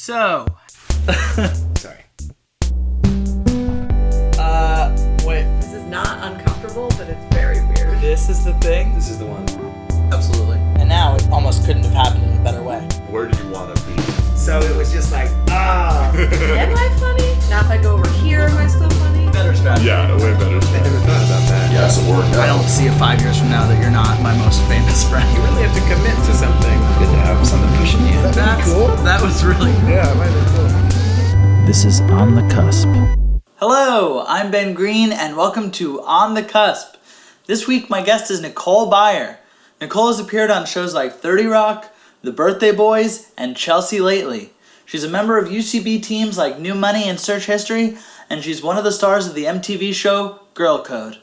So. Sorry. Wait. This is not uncomfortable, but it's very weird. This is the thing? This is the one. Absolutely. And now it almost couldn't have happened in a better way. Where do you want to be? So it was just like, Am I funny? Now if I go over here, am I still funny? Better strategy. Yeah, way better. I never thought about that. Yes, it worked. I don't see it 5 years from now that you're not my most famous friend. You really have to commit to something. Good to have something pushing you. That's cool. That was really cool. Yeah, it might be cool. This is On the Cusp. Hello, I'm Ben Greene, and welcome to On the Cusp. This week, my guest is Nicole Byer. Nicole has appeared on shows like 30 Rock, The Birthday Boys, and Chelsea Lately. She's a member of UCB teams like New Money and Search History, and she's one of the stars of the MTV show Girl Code.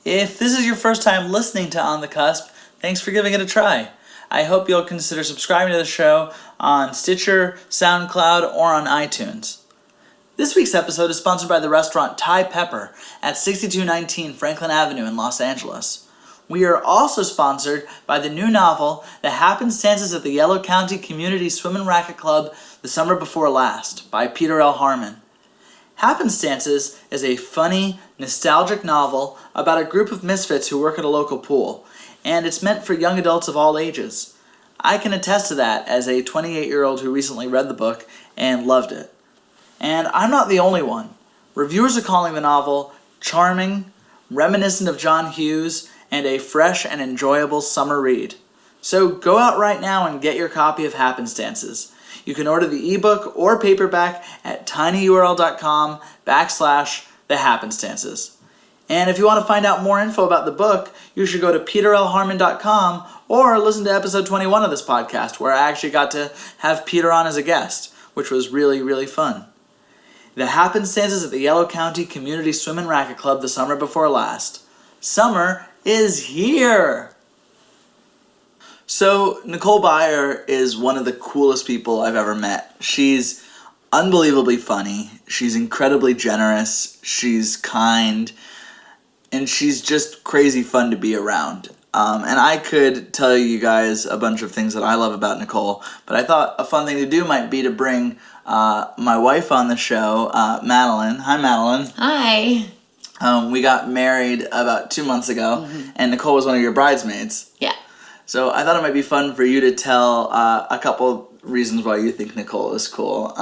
If this is your first time listening to On the Cusp, thanks for giving it a try. I hope you'll consider subscribing to the show on Stitcher, SoundCloud, or on iTunes. This week's episode is sponsored by the restaurant Thai Pepper at 6219 Franklin Avenue in Los Angeles. We are also sponsored by the new novel, The Happenstances at the Yellow County Community Swim and Racket Club the Summer Before Last by Peter L. Harmon. Happenstances is a funny, nostalgic novel about a group of misfits who work at a local pool, and it's meant for young adults of all ages. I can attest to that as a 28-year-old who recently read the book and loved it. And I'm not the only one. Reviewers are calling the novel charming, reminiscent of John Hughes, and a fresh and enjoyable summer read. So go out right now and get your copy of Happenstances. You can order the ebook or paperback at tinyurl.com/thehappenstances. And if you want to find out more info about the book, you should go to peterlharmon.com or listen to episode 21 of this podcast, where I actually got to have Peter on as a guest, which was really, really fun. The Happenstances at the Yellow County Community Swim and Racket Club the Summer Before Last. Summer is here! So, Nicole Byer is one of the coolest people I've ever met. She's unbelievably funny, she's incredibly generous, she's kind, and she's just crazy fun to be around. And I could tell you guys a bunch of things that I love about Nicole, but I thought a fun thing to do might be to bring my wife on the show, Madeline. Hi, Madeline. Hi. We got married about 2 months ago, and Nicole was one of your bridesmaids. Yeah. So I thought it might be fun for you to tell a couple reasons why you think Nicole is cool.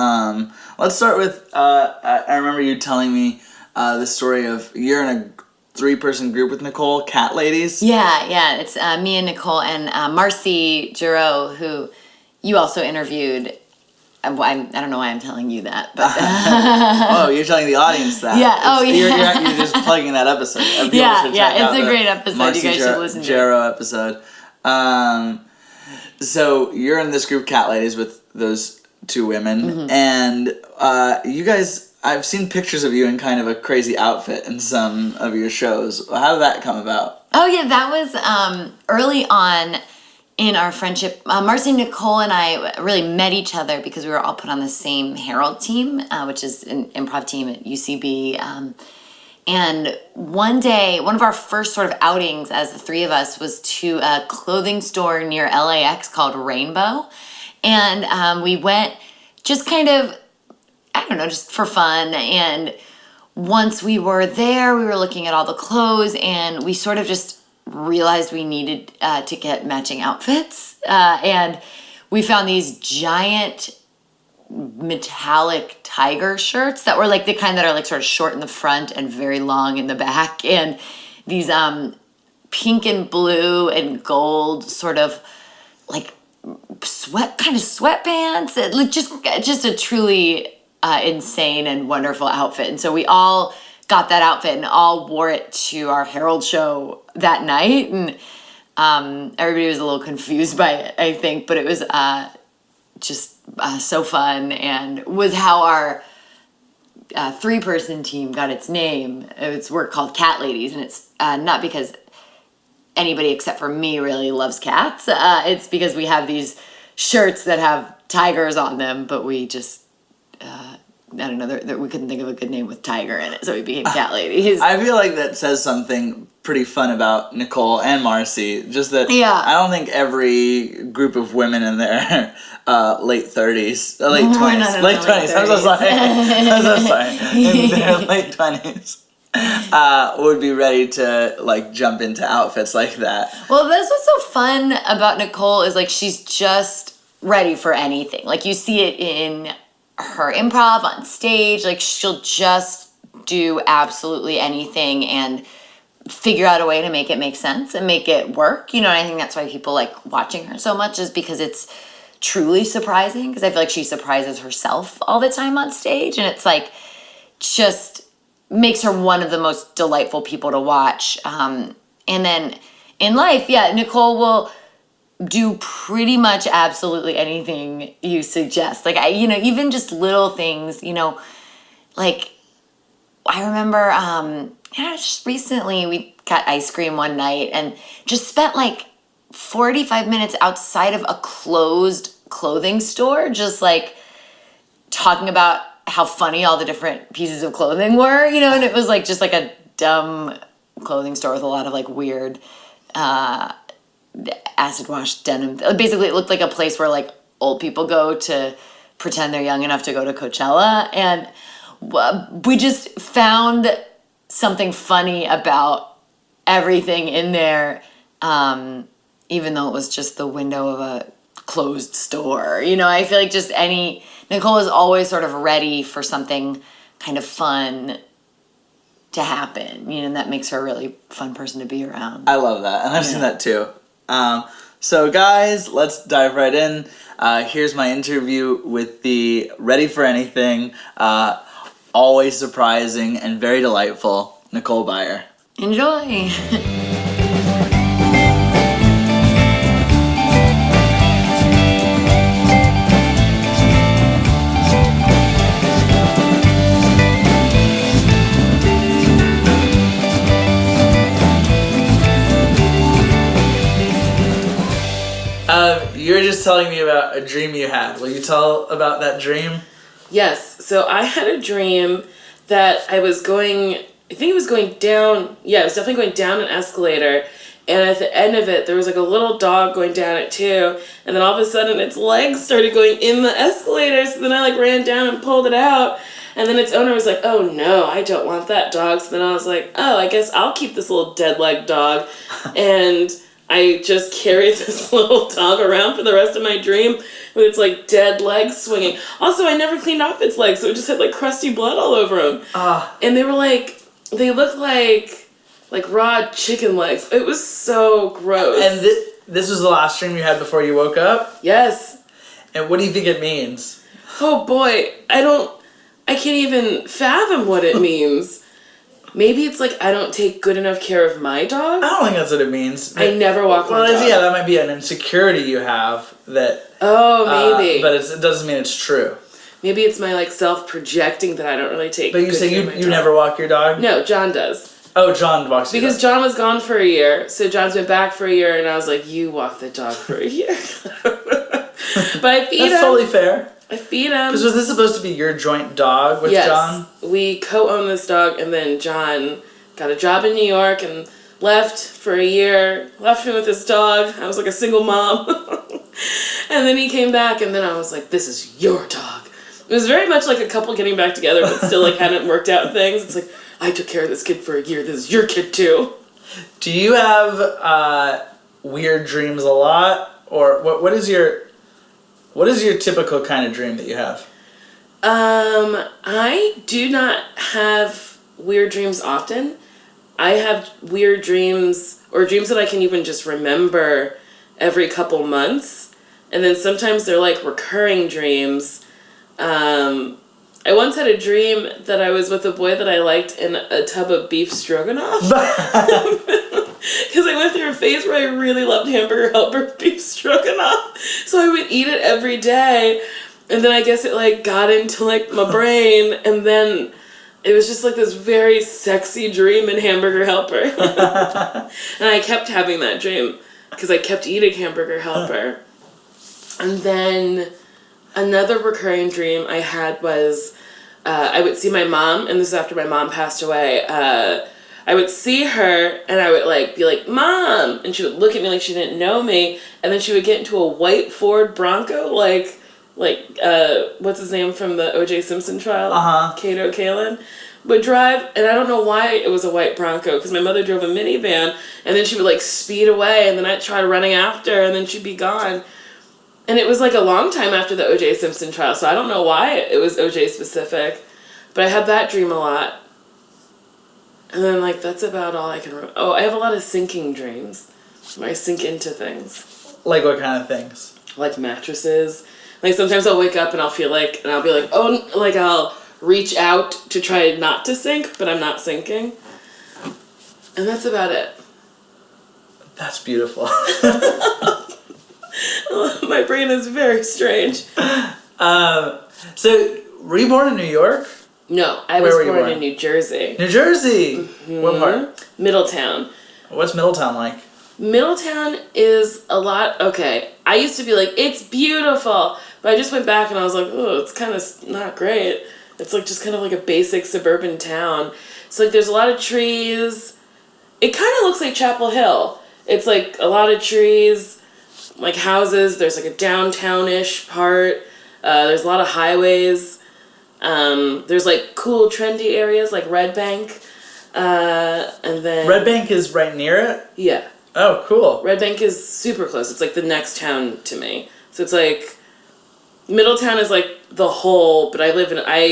Let's start with, I remember you telling me the story of you're in a 3-person group with Nicole, Cat Ladies. Yeah. It's me and Nicole and Marcy Giroux, who you also interviewed. I don't know why I'm telling you that, but oh, you're telling the audience that. Yeah. You're just plugging that episode. Yeah. It's a great episode. Marcy you guys should listen to Giroux episode. So you're in this group, Cat Ladies, with those 2 women, and you guys. I've seen pictures of you in kind of a crazy outfit in some of your shows. How did that come about? Oh yeah, that was early on in our friendship. Marcy, Nicole, and I really met each other because we were all put on the same Herald team, which is an improv team at UCB. And one day, one of our first sort of outings as the 3 of us was to a clothing store near LAX called Rainbow. And we went just kind of, I don't know, just for fun. And once we were there, we were looking at all the clothes, and we sort of just realized we needed to get matching outfits. And we found these giant metallic tiger shirts that were like the kind that are like sort of short in the front and very long in the back. And these pink and blue and gold sort of like sweatpants. It looked just a truly insane and wonderful outfit. And so we all got that outfit and all wore it to our Herald show that night. And everybody was a little confused by it, I think, but it was just so fun, and was how our 3-person team got its name. We're called Cat Ladies, and it's not because anybody except for me really loves cats. It's because we have these shirts that have tigers on them, but we just I don't know, we couldn't think of a good name with tiger in it, so we became Cat Ladies. I feel like that says something pretty fun about Nicole and Marcy. Just that I don't think every group of women in their late 30s, late 20s, late 20s. I'm so sorry. I'm so sorry. In their late 20s. Would be ready to like jump into outfits like that. Well, that's what's so fun about Nicole is like she's just ready for anything. Like you see it in her improv on stage. Like she'll just do absolutely anything and figure out a way to make it make sense and make it work. You know, and I think that's why people like watching her so much is because it's truly surprising. Because I feel like she surprises herself all the time on stage, and it's like just makes her one of the most delightful people to watch. And then in life, Nicole will do pretty much absolutely anything you suggest. Like, even just little things, like I remember just recently we got ice cream one night and just spent like 45 minutes outside of a closed clothing store, just like talking about how funny all the different pieces of clothing were, and it was like just like a dumb clothing store with a lot of like weird acid wash denim. Basically, it looked like a place where like old people go to pretend they're young enough to go to Coachella, and we just found something funny about everything in there, even though it was just the window of a closed store. I feel like just Nicole is always sort of ready for something kind of fun to happen, and that makes her a really fun person to be around. I love that, and I've seen that too. So guys, let's dive right in. Here's my interview with the Ready for Anything, always surprising and very delightful, Nicole Byer. Enjoy. You were just telling me about a dream you had. Will you tell about that dream? Yes. So I had a dream that I was going down. Yeah, it was definitely going down an escalator. And at the end of it, there was like a little dog going down it too. And then all of a sudden, its legs started going in the escalator. So then I like ran down and pulled it out. And then its owner was like, "Oh no, I don't want that dog." So then I was like, "Oh, I guess I'll keep this little dead leg dog." And I just carried this little dog around for the rest of my dream with its like dead legs swinging. Also, I never cleaned off its legs, so it just had like crusty blood all over them. And they looked like raw chicken legs. It was so gross. And this was the last dream you had before you woke up? Yes. And what do you think it means? Oh boy, I can't even fathom what it means. Maybe it's like I don't take good enough care of my dog. I don't think that's what it means. I never walk my dog. Yeah, that might be an insecurity you have that. Oh, maybe. But it doesn't mean it's true. Maybe it's my like self-projecting that I don't really take. But you say you never walk your dog? No, John does. Oh, John walks your dog. Because John was gone for a year, so John's been back for a year, and I was like, "You walk the dog for a year." But I feed him. That's totally fair. I feed him. Because was this supposed to be your joint dog with John? We co-own this dog, and then John got a job in New York and left for a year, left me with this dog. I was like a single mom. And then he came back, and then I was like, "This is your dog." It was very much like a couple getting back together, but still like hadn't worked out things. It's like, I took care of this kid for a year. This is your kid too. Do you have weird dreams a lot? Or what is your typical kind of dream that you have? I do not have weird dreams often. I have weird dreams, or dreams that I can even just remember every couple months. And then sometimes they're like recurring dreams. I once had a dream that I was with a boy that I liked in a tub of beef stroganoff. Because I went through a phase where I really loved Hamburger Helper beef stroganoff. So I would eat it every day. And then I guess it like got into like my brain. And then it was just like this very sexy dream in Hamburger Helper. And I kept having that dream because I kept eating Hamburger Helper. And then another recurring dream I had was I would see my mom, and this is after my mom passed away. I I would see her and I would like be like, Mom, and she would look at me like she didn't know me, and then she would get into a white Ford Bronco, like what's his name from the O.J. Simpson trial? Kato Kalin would drive, and I don't know why it was a white Bronco, because my mother drove a minivan, and then she would like speed away, and then I'd try running after her, and then she'd be gone. And it was like a long time after the O.J. Simpson trial, so I don't know why it was O.J. specific, but I had that dream a lot. And then like that's about all I can remember. Oh, I have a lot of sinking dreams, where I sink into things. Like what kind of things? Like mattresses. Like sometimes I'll wake up and I'll feel like, and I'll be like, oh, like I'll reach out to try not to sink, but I'm not sinking. And that's about it. That's beautiful. My brain is very strange. So, were you born in New York? No, I was born in New Jersey. New Jersey? Mm-hmm. What part? Middletown. What's Middletown like? Middletown is a lot, okay, I used to be like, it's beautiful, but I just went back and I was like, oh, it's kind of not great. It's like just kind of like a basic suburban town. So like there's a lot of trees. It kind of looks like Chapel Hill. It's like a lot of trees, like houses. There's like a downtown-ish part. There's a lot of highways. There's like cool trendy areas like Red Bank. And then... Red Bank is right near it? Yeah. Oh, cool. Red Bank is super close. It's like the next town to me. So it's like... Middletown is like the whole, but I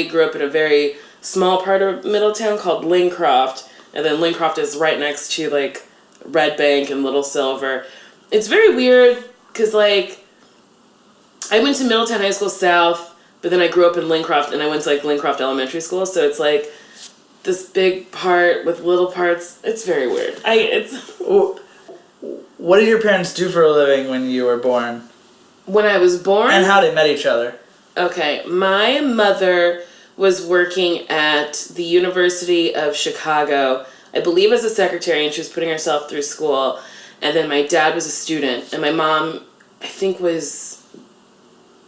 grew up in a very small part of Middletown called Lincroft, and then Lincroft is right next to like Red Bank and Little Silver. It's very weird because like I went to Middletown High School South, but then I grew up in Lincroft and I went to like Lincroft Elementary School, so it's like this big part with little parts. It's very weird. What did your parents do for a living when you were born? When I was born? And how they met each other? Okay, my mother was working at the University of Chicago, I believe as a secretary, and she was putting herself through school. And then my dad was a student, and my mom, I think, was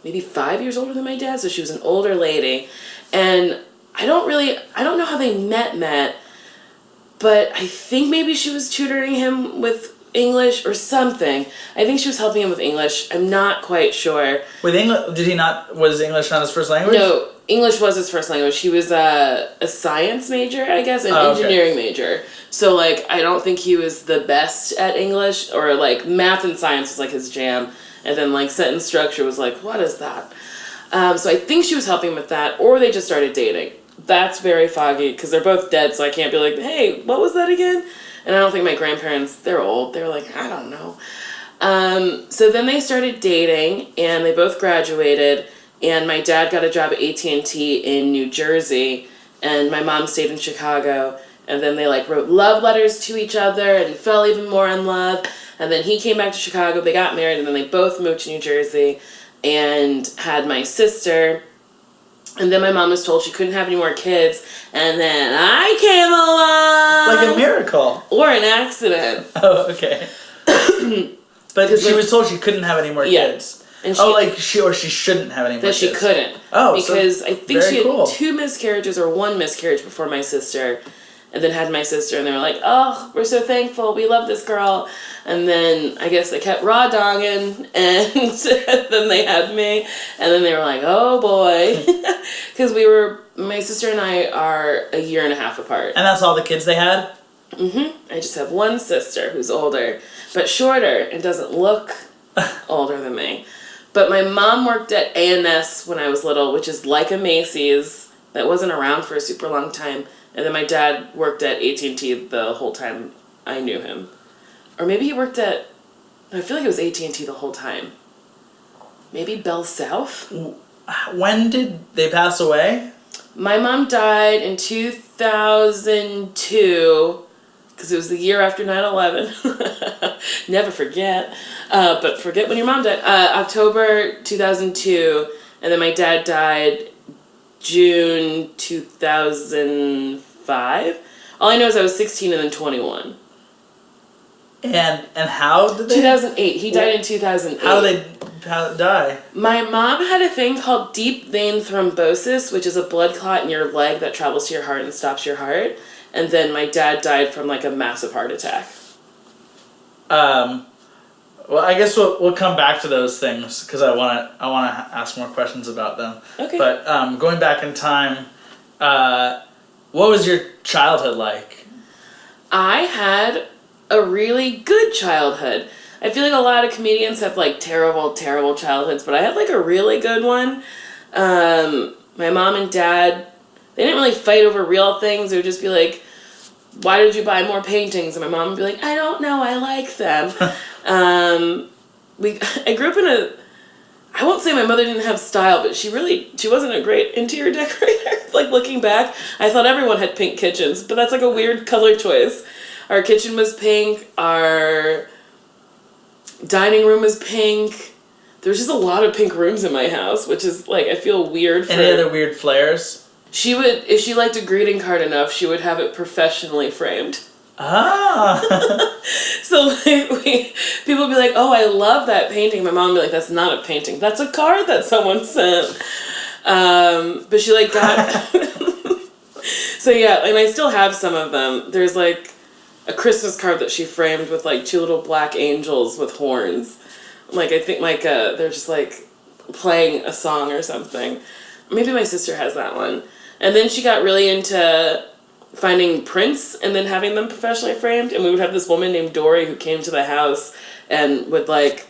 maybe 5 years older than my dad, so she was an older lady. And I don't know how they met, but I think maybe she was tutoring him with English or something. I think she was helping him with English. I'm not quite sure. With English, was English not his first language? No, English was his first language. He was a science major, I guess, an engineering major. So, like, I don't think he was the best at English, or, like, math and science was, like, his jam. And then, like, sentence structure was, like, what is that? So I think she was helping him with that, or they just started dating. That's very foggy, because they're both dead, so I can't be like, hey, what was that again? And I don't think my grandparents, they're old. They're like, I don't know. So then they started dating, and they both graduated, and my dad got a job at AT&T in New Jersey, and my mom stayed in Chicago, and then they, like, wrote love letters to each other and fell even more in love, and then he came back to Chicago, they got married, and then they both moved to New Jersey and had my sister. And then my mom was told she couldn't have any more kids, and then I came along. Like a miracle. Or an accident. Oh, okay. But she was told she couldn't have any more kids. And she shouldn't have any more kids. That she couldn't. Oh, because I think she had 2 miscarriages or 1 miscarriage before my sister, and then had my sister, and they were like, oh, we're so thankful, we love this girl. And then I guess they kept raw donging, and then they had me, and then they were like, oh boy. Because my sister and I are a year and a half apart. And that's all the kids they had? Mm-hmm. I just have one sister who's older, but shorter, and doesn't look older than me. But my mom worked at A&S when I was little, which is like a Macy's that wasn't around for a super long time. And then my dad worked at AT&T the whole time I knew him. Or maybe he worked at... I feel like it was AT&T the whole time. Maybe Bell South? When did they pass away? My mom died in 2002, because it was the year after 9/11. Never forget. But forget when your mom died. October 2002, and then my dad died June 2005. All I know is I was 16 and then 21. And how did they? 2008. He died in 2008. How did they die? My mom had a thing called deep vein thrombosis, which is a blood clot in your leg that travels to your heart and stops your heart. And then my dad died from like a massive heart attack. Well, I guess we'll come back to those things because I want to ask more questions about them. Okay. But going back in time, what was your childhood like? I had a really good childhood. I feel like a lot of comedians have like terrible, terrible childhoods, but I had like a really good one. My mom and dad, they didn't really fight over real things. They would just be like, why did you buy more paintings? And my mom would be like, I don't know, I like them. I grew up in I won't say my mother didn't have style, but she wasn't a great interior decorator. Like looking back, I thought everyone had pink kitchens, but that's like a weird color choice. Our kitchen was pink, our dining room was pink. There was just a lot of pink rooms in my house, which is like, I feel weird for... Any other weird flares? She would, if she liked a greeting card enough, she would have it professionally framed. Ah! So like people would be like, oh, I love that painting. My mom would be like, that's not a painting. That's a card that someone sent. But she like got... So yeah, and I still have some of them. There's like a Christmas card that she framed with like 2 little black angels with horns. Like I think like they're just like playing a song or something. Maybe my sister has that one. And then she got really into finding prints and then having them professionally framed. And we would have this woman named Dory who came to the house and would like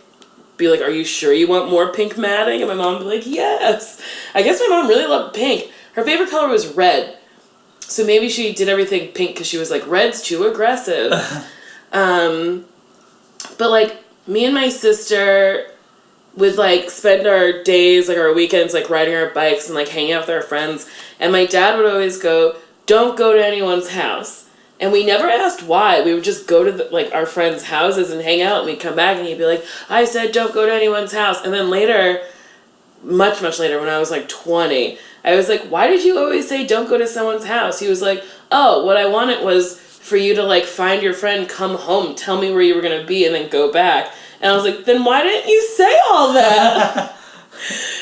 be like, are you sure you want more pink matting? And my mom would be like, yes. I guess my mom really loved pink. Her favorite color was red. So maybe she did everything pink because she was like, red's too aggressive. But like me and my sister would like spend our days, like our weekends, like riding our bikes and like hanging out with our friends. And my dad would always go, don't go to anyone's house. And we never asked why. We would just go to like our friends' houses and hang out, and we'd come back and he'd be like, I said don't go to anyone's house. And then later, much, much later, when I was like 20, I was like, why did you always say don't go to someone's house? He was like, oh, what I wanted was for you to like find your friend, come home, tell me where you were going to be, and then go back. And I was like, then why didn't you say all that?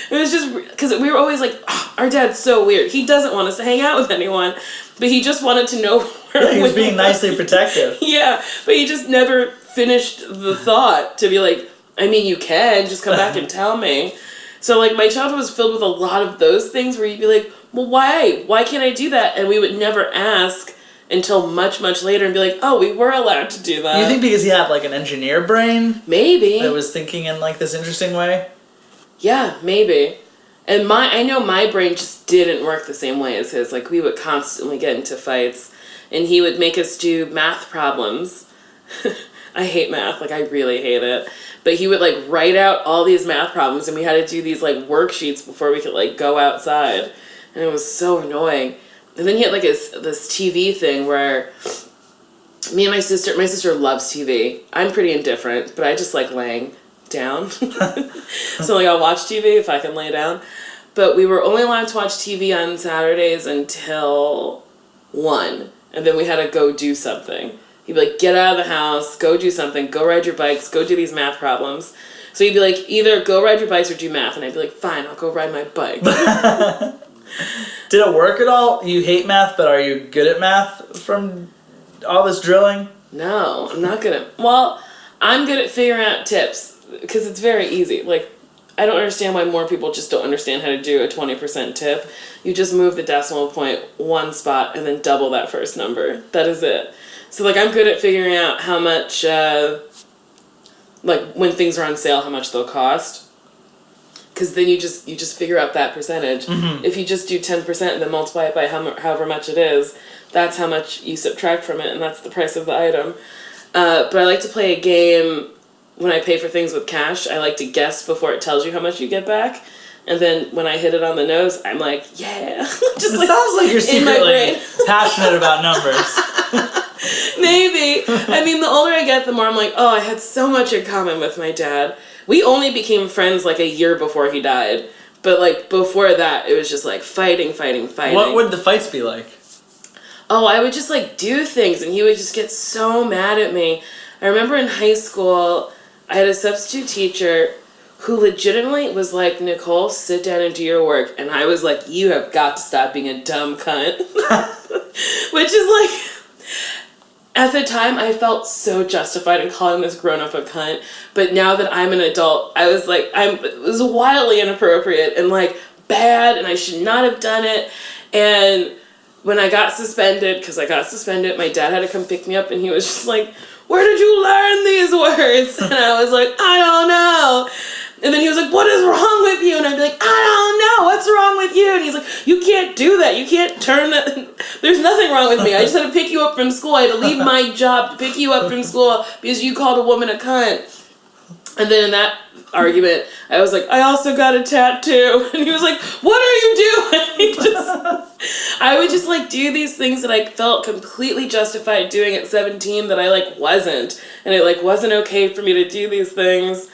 It was just because we were always like, oh, our dad's so weird. He doesn't want us to hang out with anyone, but he just wanted to know where He was we being were. nicely protective. Yeah, but he just never finished the thought to be like, I mean, you can just come back and tell me. So like my childhood was filled with a lot of those things where you'd be like, well, why? Why can't I do that? And we would never ask until much, much later and be like, oh, we were allowed to do that. You think because he had like an engineer brain Maybe. that was thinking in like this interesting way? Yeah, maybe. And I know my brain just didn't work the same way as his. Like we would constantly get into fights and he would make us do math problems. I hate math, like I really hate it. But he would like write out all these math problems and we had to do these like worksheets before we could like go outside. And it was so annoying. And then he had like this TV thing where me and my sister loves TV. I'm pretty indifferent, but I just like laying down. So like I'll watch TV if I can lay down. But we were only allowed to watch TV on Saturdays until 1. And then we had to go do something. He'd be like, get out of the house, go do something, go ride your bikes, go do these math problems. So he'd be like, either go ride your bikes or do math. And I'd be like, fine, I'll go ride my bike. Did it work at all? You hate math, but are you good at math from all this drilling? No, I'm not good at... Well, I'm good at figuring out tips because it's very easy. Like, I don't understand why more people just don't understand how to do a 20% tip. You just move the decimal point 1 spot and then double that first number. That is it. So, like, I'm good at figuring out how much, like, when things are on sale, how much they'll cost. Because then you just figure out that percentage. Mm-hmm. If you just do 10% and then multiply it by however much it is, that's how much you subtract from it, and that's the price of the item. But I like to play a game when I pay for things with cash. I like to guess before it tells you how much you get back. And then when I hit it on the nose, I'm like, yeah. Just it sounds like you're secretly passionate about numbers. Maybe. I mean, the older I get, the more I'm like, oh, I had so much in common with my dad. We only became friends like a year before he died. But like before that, it was just like fighting. What would the fights be like? Oh, I would just like do things and he would just get so mad at me. I remember in high school, I had a substitute teacher who legitimately was like, Nicole, sit down and do your work. And I was like, you have got to stop being a dumb cunt. Which is like... at the time, I felt so justified in calling this grown-up a cunt. But now that I'm an adult, I was like, it was wildly inappropriate and, like, bad, and I should not have done it. And when I got suspended, my dad had to come pick me up, and he was just like, where did you learn these words? And I was like, I don't know. And then he was like, what is wrong with you? And I'd be like, I don't know, what's wrong with you? And he's like, you can't do that. You can't turn that. There's nothing wrong with me. I just had to pick you up from school. I had to leave my job to pick you up from school because you called a woman a cunt. And then in that argument, I was like, I also got a tattoo. And he was like, what are you doing? I would just like do these things that I felt completely justified doing at 17 that I like wasn't. And it like wasn't okay for me to do these things.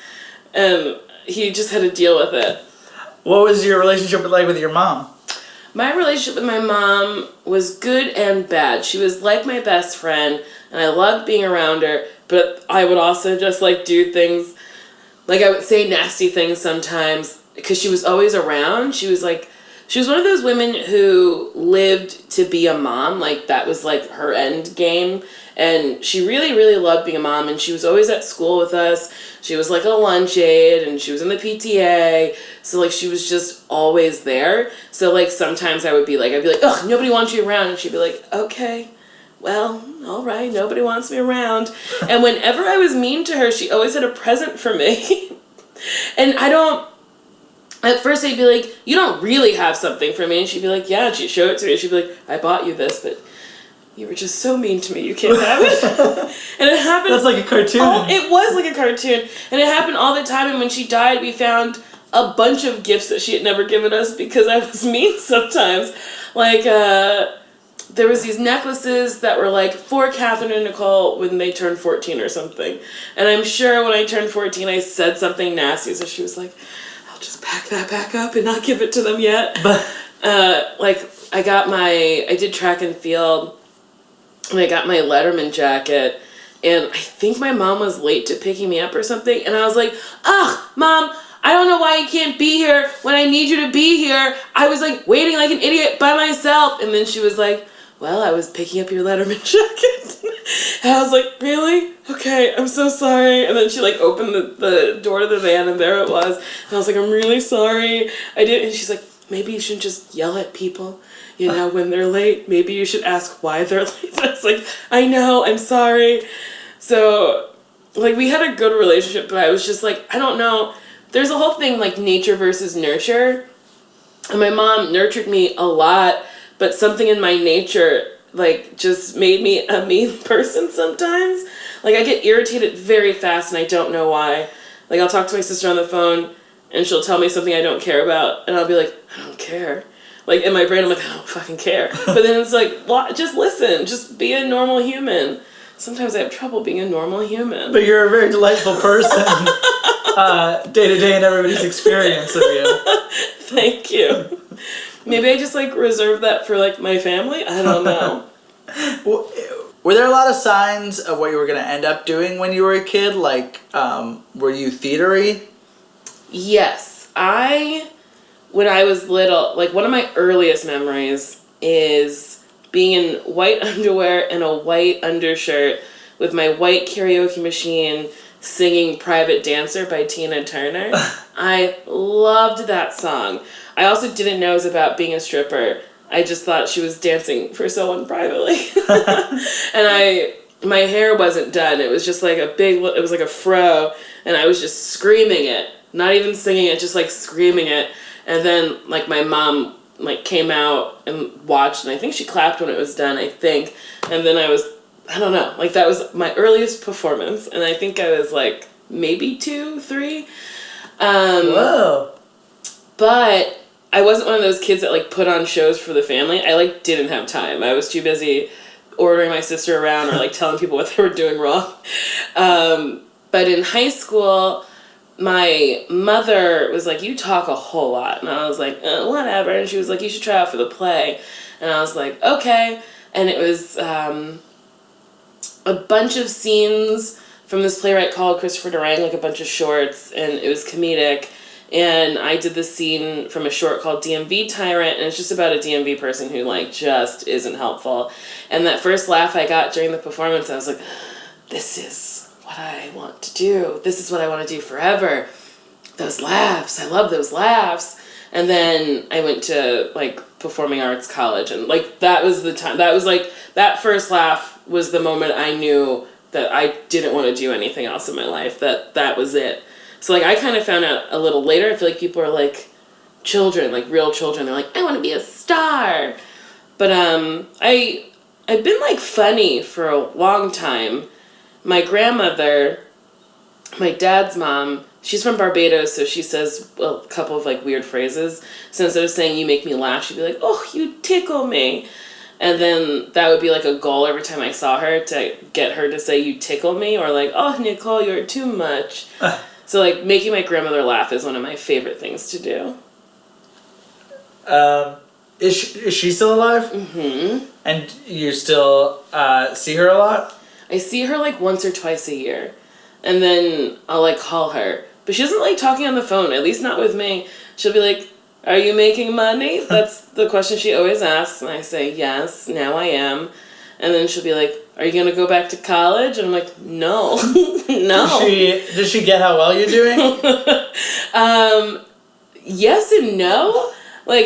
And he just had to deal with it. What was your relationship like with your mom? My relationship with my mom was good and bad. She was like my best friend, and I loved being around her, but I would also just like do things, like I would say nasty things sometimes, because she was always around. She was one of those women who lived to be a mom, like that was like her end game. And she really, really loved being a mom, and she was always at school with us. She was like a lunch aide, and she was in the PTA, so like she was just always there. So like sometimes I'd be like, ugh, nobody wants you around, and she'd be like, okay, well, all right, nobody wants me around. And whenever I was mean to her, she always had a present for me. And at first I'd be like, you don't really have something for me, and she'd be like, yeah, and she'd show it to me, and she'd be like, I bought you this, but you were just so mean to me, you can't have it. And it happened. That's like a cartoon. It was like a cartoon. And it happened all the time. And when she died, we found a bunch of gifts that she had never given us because I was mean sometimes. Like, there was these necklaces that were like for Catherine and Nicole when they turned 14 or something. And I'm sure when I turned 14, I said something nasty. So she was like, I'll just pack that back up and not give it to them yet. But, I did track and field. And I got my Letterman jacket, and I think my mom was late to picking me up or something, and I was like, ugh, Mom, I don't know why you can't be here when I need you to be here. I was like waiting like an idiot by myself. And then she was like, well, I was picking up your Letterman jacket. And I was like, really? Okay, I'm so sorry. And then she like opened the door to the van, and there it was. And I was like, I'm really sorry. I did. And she's like, maybe you shouldn't just yell at people. You know, when they're late, maybe you should ask why they're late. I was like, I know, I'm sorry. So, like, we had a good relationship, but I was just like, I don't know. There's a whole thing, like, nature versus nurture. And my mom nurtured me a lot, but something in my nature, like, just made me a mean person sometimes. Like, I get irritated very fast, and I don't know why. Like, I'll talk to my sister on the phone, and she'll tell me something I don't care about, and I'll be like, I don't care. Like, in my brain, I'm like, I don't fucking care. But then it's like, well, just listen. Just be a normal human. Sometimes I have trouble being a normal human. But you're a very delightful person, day to day in everybody's experience of you. Thank you. Maybe I just, like, reserve that for, like, my family? I don't know. Were there a lot of signs of what you were going to end up doing when you were a kid? Like, were you theatery? Yes. When I was little, like one of my earliest memories is being in white underwear and a white undershirt with my white karaoke machine singing Private Dancer by Tina Turner. I loved that song. I also didn't know it was about being a stripper. I just thought she was dancing for someone privately. And my hair wasn't done. It was just like it was like a fro, and I was just screaming it. Not even singing it, just like screaming it. And then, like, my mom, like, came out and watched, and I think she clapped when it was done, I think. And then I don't know, like, that was my earliest performance, and I think I was, like, maybe 2, 3. Whoa. But I wasn't one of those kids that, like, put on shows for the family. I, like, didn't have time. I was too busy ordering my sister around or, like, telling people what they were doing wrong. But in high school, my mother was like, you talk a whole lot. And I was like, whatever. And she was like, you should try out for the play. And I was like, okay. And it was a bunch of scenes from this playwright called Christopher Durang, like a bunch of shorts. And it was comedic. And I did this scene from a short called DMV Tyrant, and it's just about a DMV person who, like, just isn't helpful. And that first laugh I got during the performance, I was like, this is what I want to do. This is what I want to do forever. Those laughs. I love those laughs. And then I went to, like, performing arts college, and, like, that was the time. That was, like, that first laugh was the moment I knew that I didn't want to do anything else in my life, that was it. So, like, I kind of found out a little later. I feel like people are, like, children, like, real children. They're like, I want to be a star. But I've been, like, funny for a long time. My grandmother, my dad's mom, she's from Barbados, so she says a couple of, like, weird phrases. So instead of saying, you make me laugh, she'd be like, oh, you tickle me. And then that would be, like, a goal every time I saw her to get her to say, you tickle me, or, like, oh, Nicole, you're too much. So, like, making my grandmother laugh is one of my favorite things to do. Is she still alive? Mm-hmm. And you still see her a lot? I see her, like, once or twice a year. And then I'll, like, call her. But she doesn't like talking on the phone, at least not with me. She'll be like, are you making money? That's the question she always asks. And I say, yes, now I am. And then she'll be like, are you going to go back to college? And I'm like, no. No. Does she get how well you're doing? Yes and no. Like,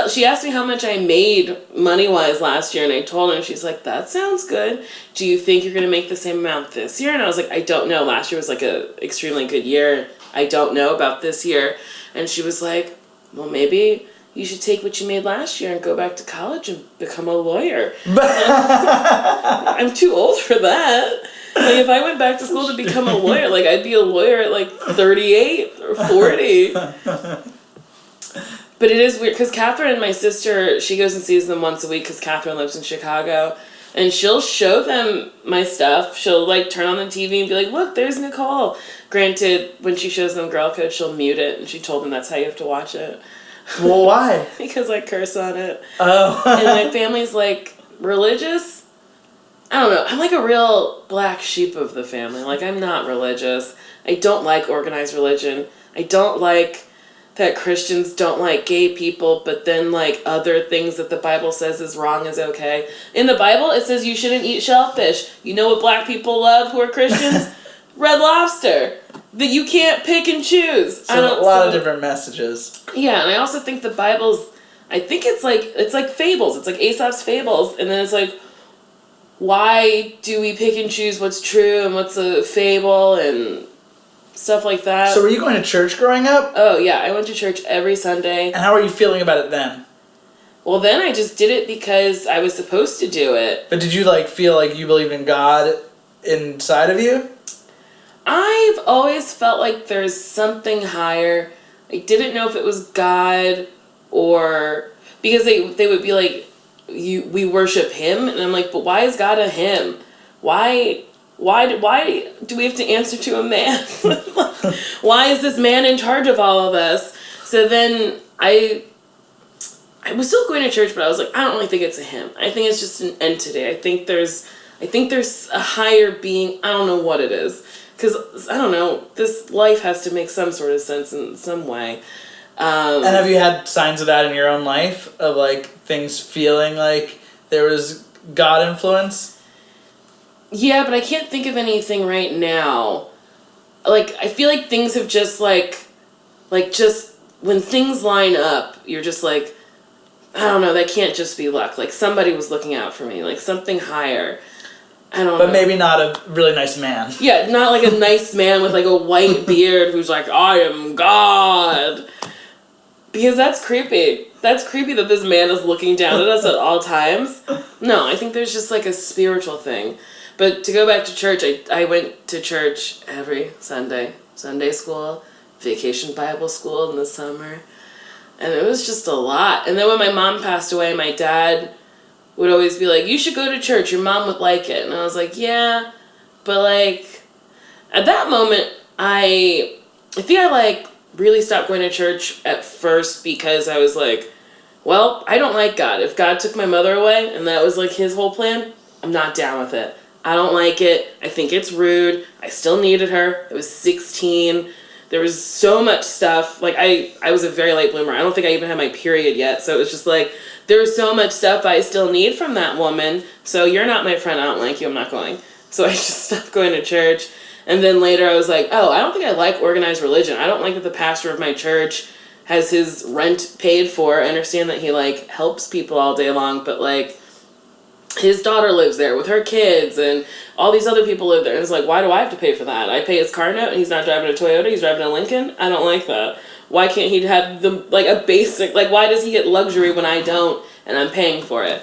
she asked me how much I made money-wise last year, and I told her, and she's like, that sounds good. Do you think you're going to make the same amount this year? And I was like, I don't know. Last year was, like, a extremely good year. I don't know about this year. And she was like, well, maybe you should take what you made last year and go back to college and become a lawyer. I'm too old for that. Like, if I went back to school to become a lawyer, like, I'd be a lawyer at, like, 38 or 40. But it is weird, because Catherine, my sister, she goes and sees them once a week, because Catherine lives in Chicago, and she'll show them my stuff. She'll, like, turn on the TV and be like, look, there's Nicole. Granted, when she shows them Girl Code, she'll mute it, and she told them that's how you have to watch it. Well, why? Because I curse on it. Oh. And my family's, like, religious. I don't know. I'm, like, a real black sheep of the family. Like, I'm not religious. I don't like organized religion. I don't like that Christians don't like gay people, but then, like, other things that the Bible says is wrong is okay. In the Bible, it says you shouldn't eat shellfish. You know what black people love who are Christians? Red Lobster. That you can't pick and choose. So a lot of different messages. Yeah, and I also think the Bible's, I think it's like fables. It's like Aesop's fables. And then it's like, why do we pick and choose what's true and what's a fable and stuff like that? So were you going to church growing up? Oh, yeah. I went to church every Sunday. And how were you feeling about it then? Well, then I just did it because I was supposed to do it. But did you, like, feel like you believed in God inside of you? I've always felt like there's something higher. I didn't know if it was God or... Because they would be like, we worship him. And I'm like, but why is God a him? Why do we have to answer to a man? Why is this man in charge of all of us? So then I was still going to church, but I was like, I don't really think it's a him. I think it's just an entity. I think there's a higher being. I don't know what it is. Because, I don't know, this life has to make some sort of sense in some way. And have you had signs of that in your own life? Of, like, things feeling like there was God influence? Yeah, but I can't think of anything right now. Like, I feel like things have just, like just, when things line up, you're just like, I don't know, that can't just be luck. Like, somebody was looking out for me. Like, something higher. I don't know. But maybe not a really nice man. Yeah, not like a nice man with, like, a white beard who's like, I am God. Because that's creepy. That's creepy that this man is looking down at us at all times. No, I think there's just, like, a spiritual thing. But to go back to church, I went to church every Sunday. Sunday school, vacation Bible school in the summer. And it was just a lot. And then when my mom passed away, my dad would always be like, you should go to church, your mom would like it. And I was like, yeah, but, like, at that moment, I think I, like, really stopped going to church at first because I was like, well, I don't like God. If God took my mother away and that was, like, his whole plan, I'm not down with it. I don't like it. I think it's rude. I still needed her. I was 16. there was so much stuff. Like, I was a very late bloomer. I don't think I even had my period yet. So it was just like, there was so much stuff I still need from that woman. So you're not my friend. I don't like you. I'm not going. So I just stopped going to church. And then later I was like, oh, I don't think I like organized religion. I don't like that the pastor of my church has his rent paid for. I understand that he, like, helps people all day long, but, like, his daughter lives there with her kids, and all these other people live there. And it's like, why do I have to pay for that? I pay his car note, and he's not driving a Toyota, he's driving a Lincoln? I don't like that. Why can't he have a basic, like, why does he get luxury when I don't, and I'm paying for it?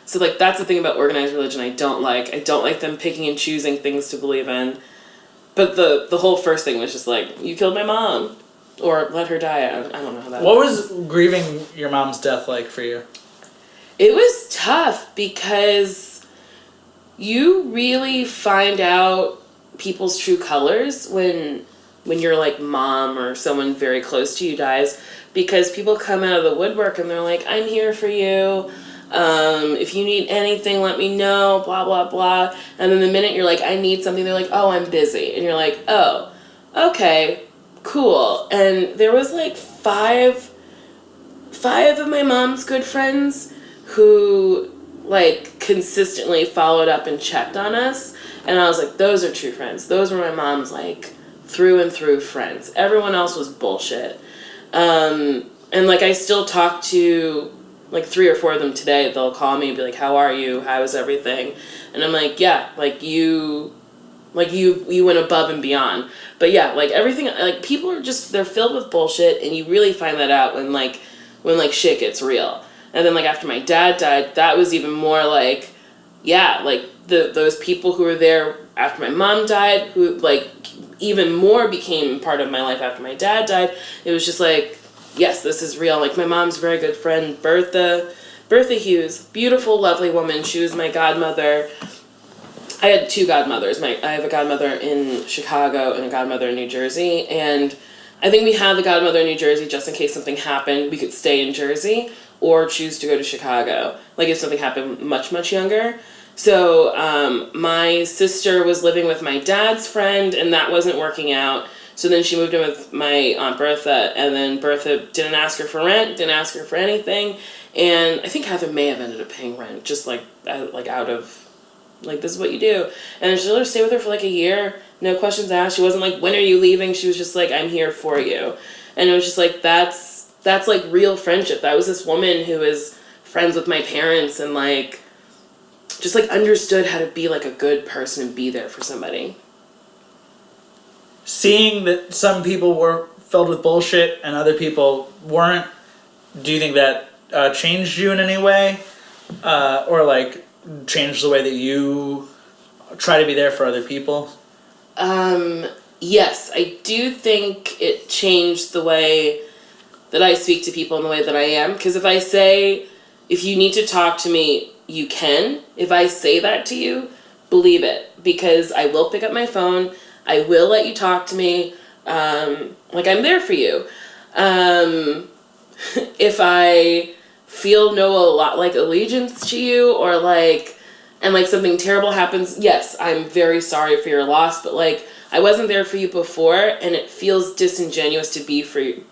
So, like, that's the thing about organized religion I don't like. I don't like them picking and choosing things to believe in. But the whole first thing was just like, you killed my mom. Or let her die. I don't know how that What was grieving your mom's death like for you? It was tough because you really find out people's true colors when your, like, mom or someone very close to you dies, because people come out of the woodwork and they're like, I'm here for you. If you need anything, let me know, blah, blah, blah. And then the minute you're like, I need something, they're like, oh, I'm busy. And you're like, oh, okay, cool. And there was like five of my mom's good friends who, like, consistently followed up and checked on us. And I was like, those are true friends. Those were my mom's, like, through and through friends. Everyone else was bullshit. And, like, I still talk to, like, 3 or 4 of them today. They'll call me and be like, how are you? How is everything? And I'm like, yeah, like, you went above and beyond. But yeah, like, everything, like, people are just, they're filled with bullshit, and you really find that out when shit gets real. And then, like, after my dad died, that was even more like, yeah, like, those people who were there after my mom died, who, like, even more became part of my life after my dad died. It was just like, yes, this is real. Like, my mom's very good friend, Bertha Hughes, beautiful, lovely woman. She was my godmother. I had 2 godmothers. I have a godmother in Chicago and a godmother in New Jersey, and I think we had the godmother in New Jersey just in case something happened. We could stay in Jersey or choose to go to Chicago, like, if something happened much, much younger. So my sister was living with my dad's friend, and that wasn't working out. So then she moved in with my Aunt Bertha, and then Bertha didn't ask her for rent, didn't ask her for anything, and I think Heather may have ended up paying rent, just like out of, like, this is what you do. And then she let her stay with her for like a year, no questions asked. She wasn't like, when are you leaving? She was just like, I'm here for you. And it was just like, that's like real friendship. That was this woman who was friends with my parents and, like, just, like, understood how to be, like, a good person and be there for somebody. Seeing that some people were filled with bullshit and other people weren't, do you think that changed you in any way? Or, like, changed the way that you try to be there for other people? Yes, I do think it changed the way that I speak to people and the way that I am. Because if I say, if you need to talk to me, you can. If I say that to you, believe it. Because I will pick up my phone. I will let you talk to me. Like, I'm there for you. If I feel like allegiance to you, or like, and like something terrible happens, yes, I'm very sorry for your loss, but like, I wasn't there for you before, and it feels disingenuous to be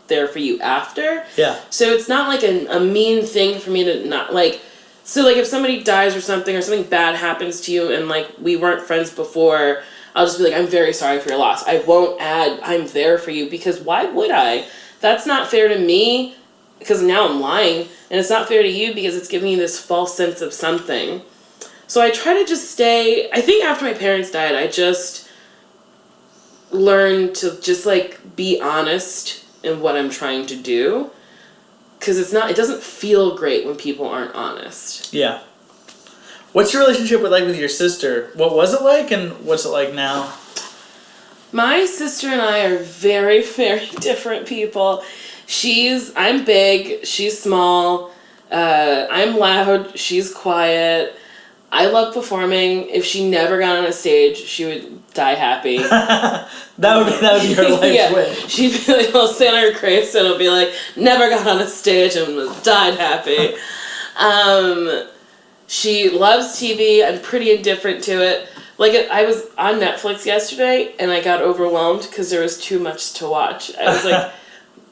there for you after. Yeah. So it's not like a mean thing for me to not, like, so like if somebody dies or something bad happens to you and like we weren't friends before, I'll just be like, I'm very sorry for your loss. I won't add, I'm there for you, because why would I? That's not fair to me, because now I'm lying, and it's not fair to you because it's giving you this false sense of something. So I try to just stay, I think after my parents died, I just learned to just like be honest in what I'm trying to do, because it doesn't feel great when people aren't honest. Yeah. What's your relationship with your sister? What was it like, and what's it like now? My sister and I are very, very different people. I'm big, she's small, I'm loud, she's quiet. I love performing. If she never got on a stage, she would die happy. that would be her life's wish. She'd be like, I'll stand on her grave and it'll be like, never got on a stage and was died happy. She loves TV. I'm pretty indifferent to it. Like, I was on Netflix yesterday, and I got overwhelmed because there was too much to watch. I was like,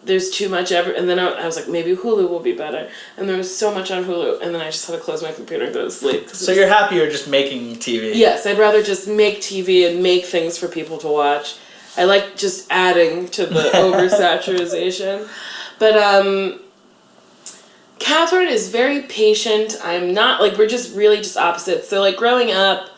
there's too much and then I was like, maybe Hulu will be better. And there was so much on Hulu, and then I just had to close my computer and go to sleep. So you're happy you're just making TV? Yes, I'd rather just make TV and make things for people to watch. I like just adding to the oversaturation. But, Catherine is very patient. I'm not, like, we're just really just opposites. So, like, growing up,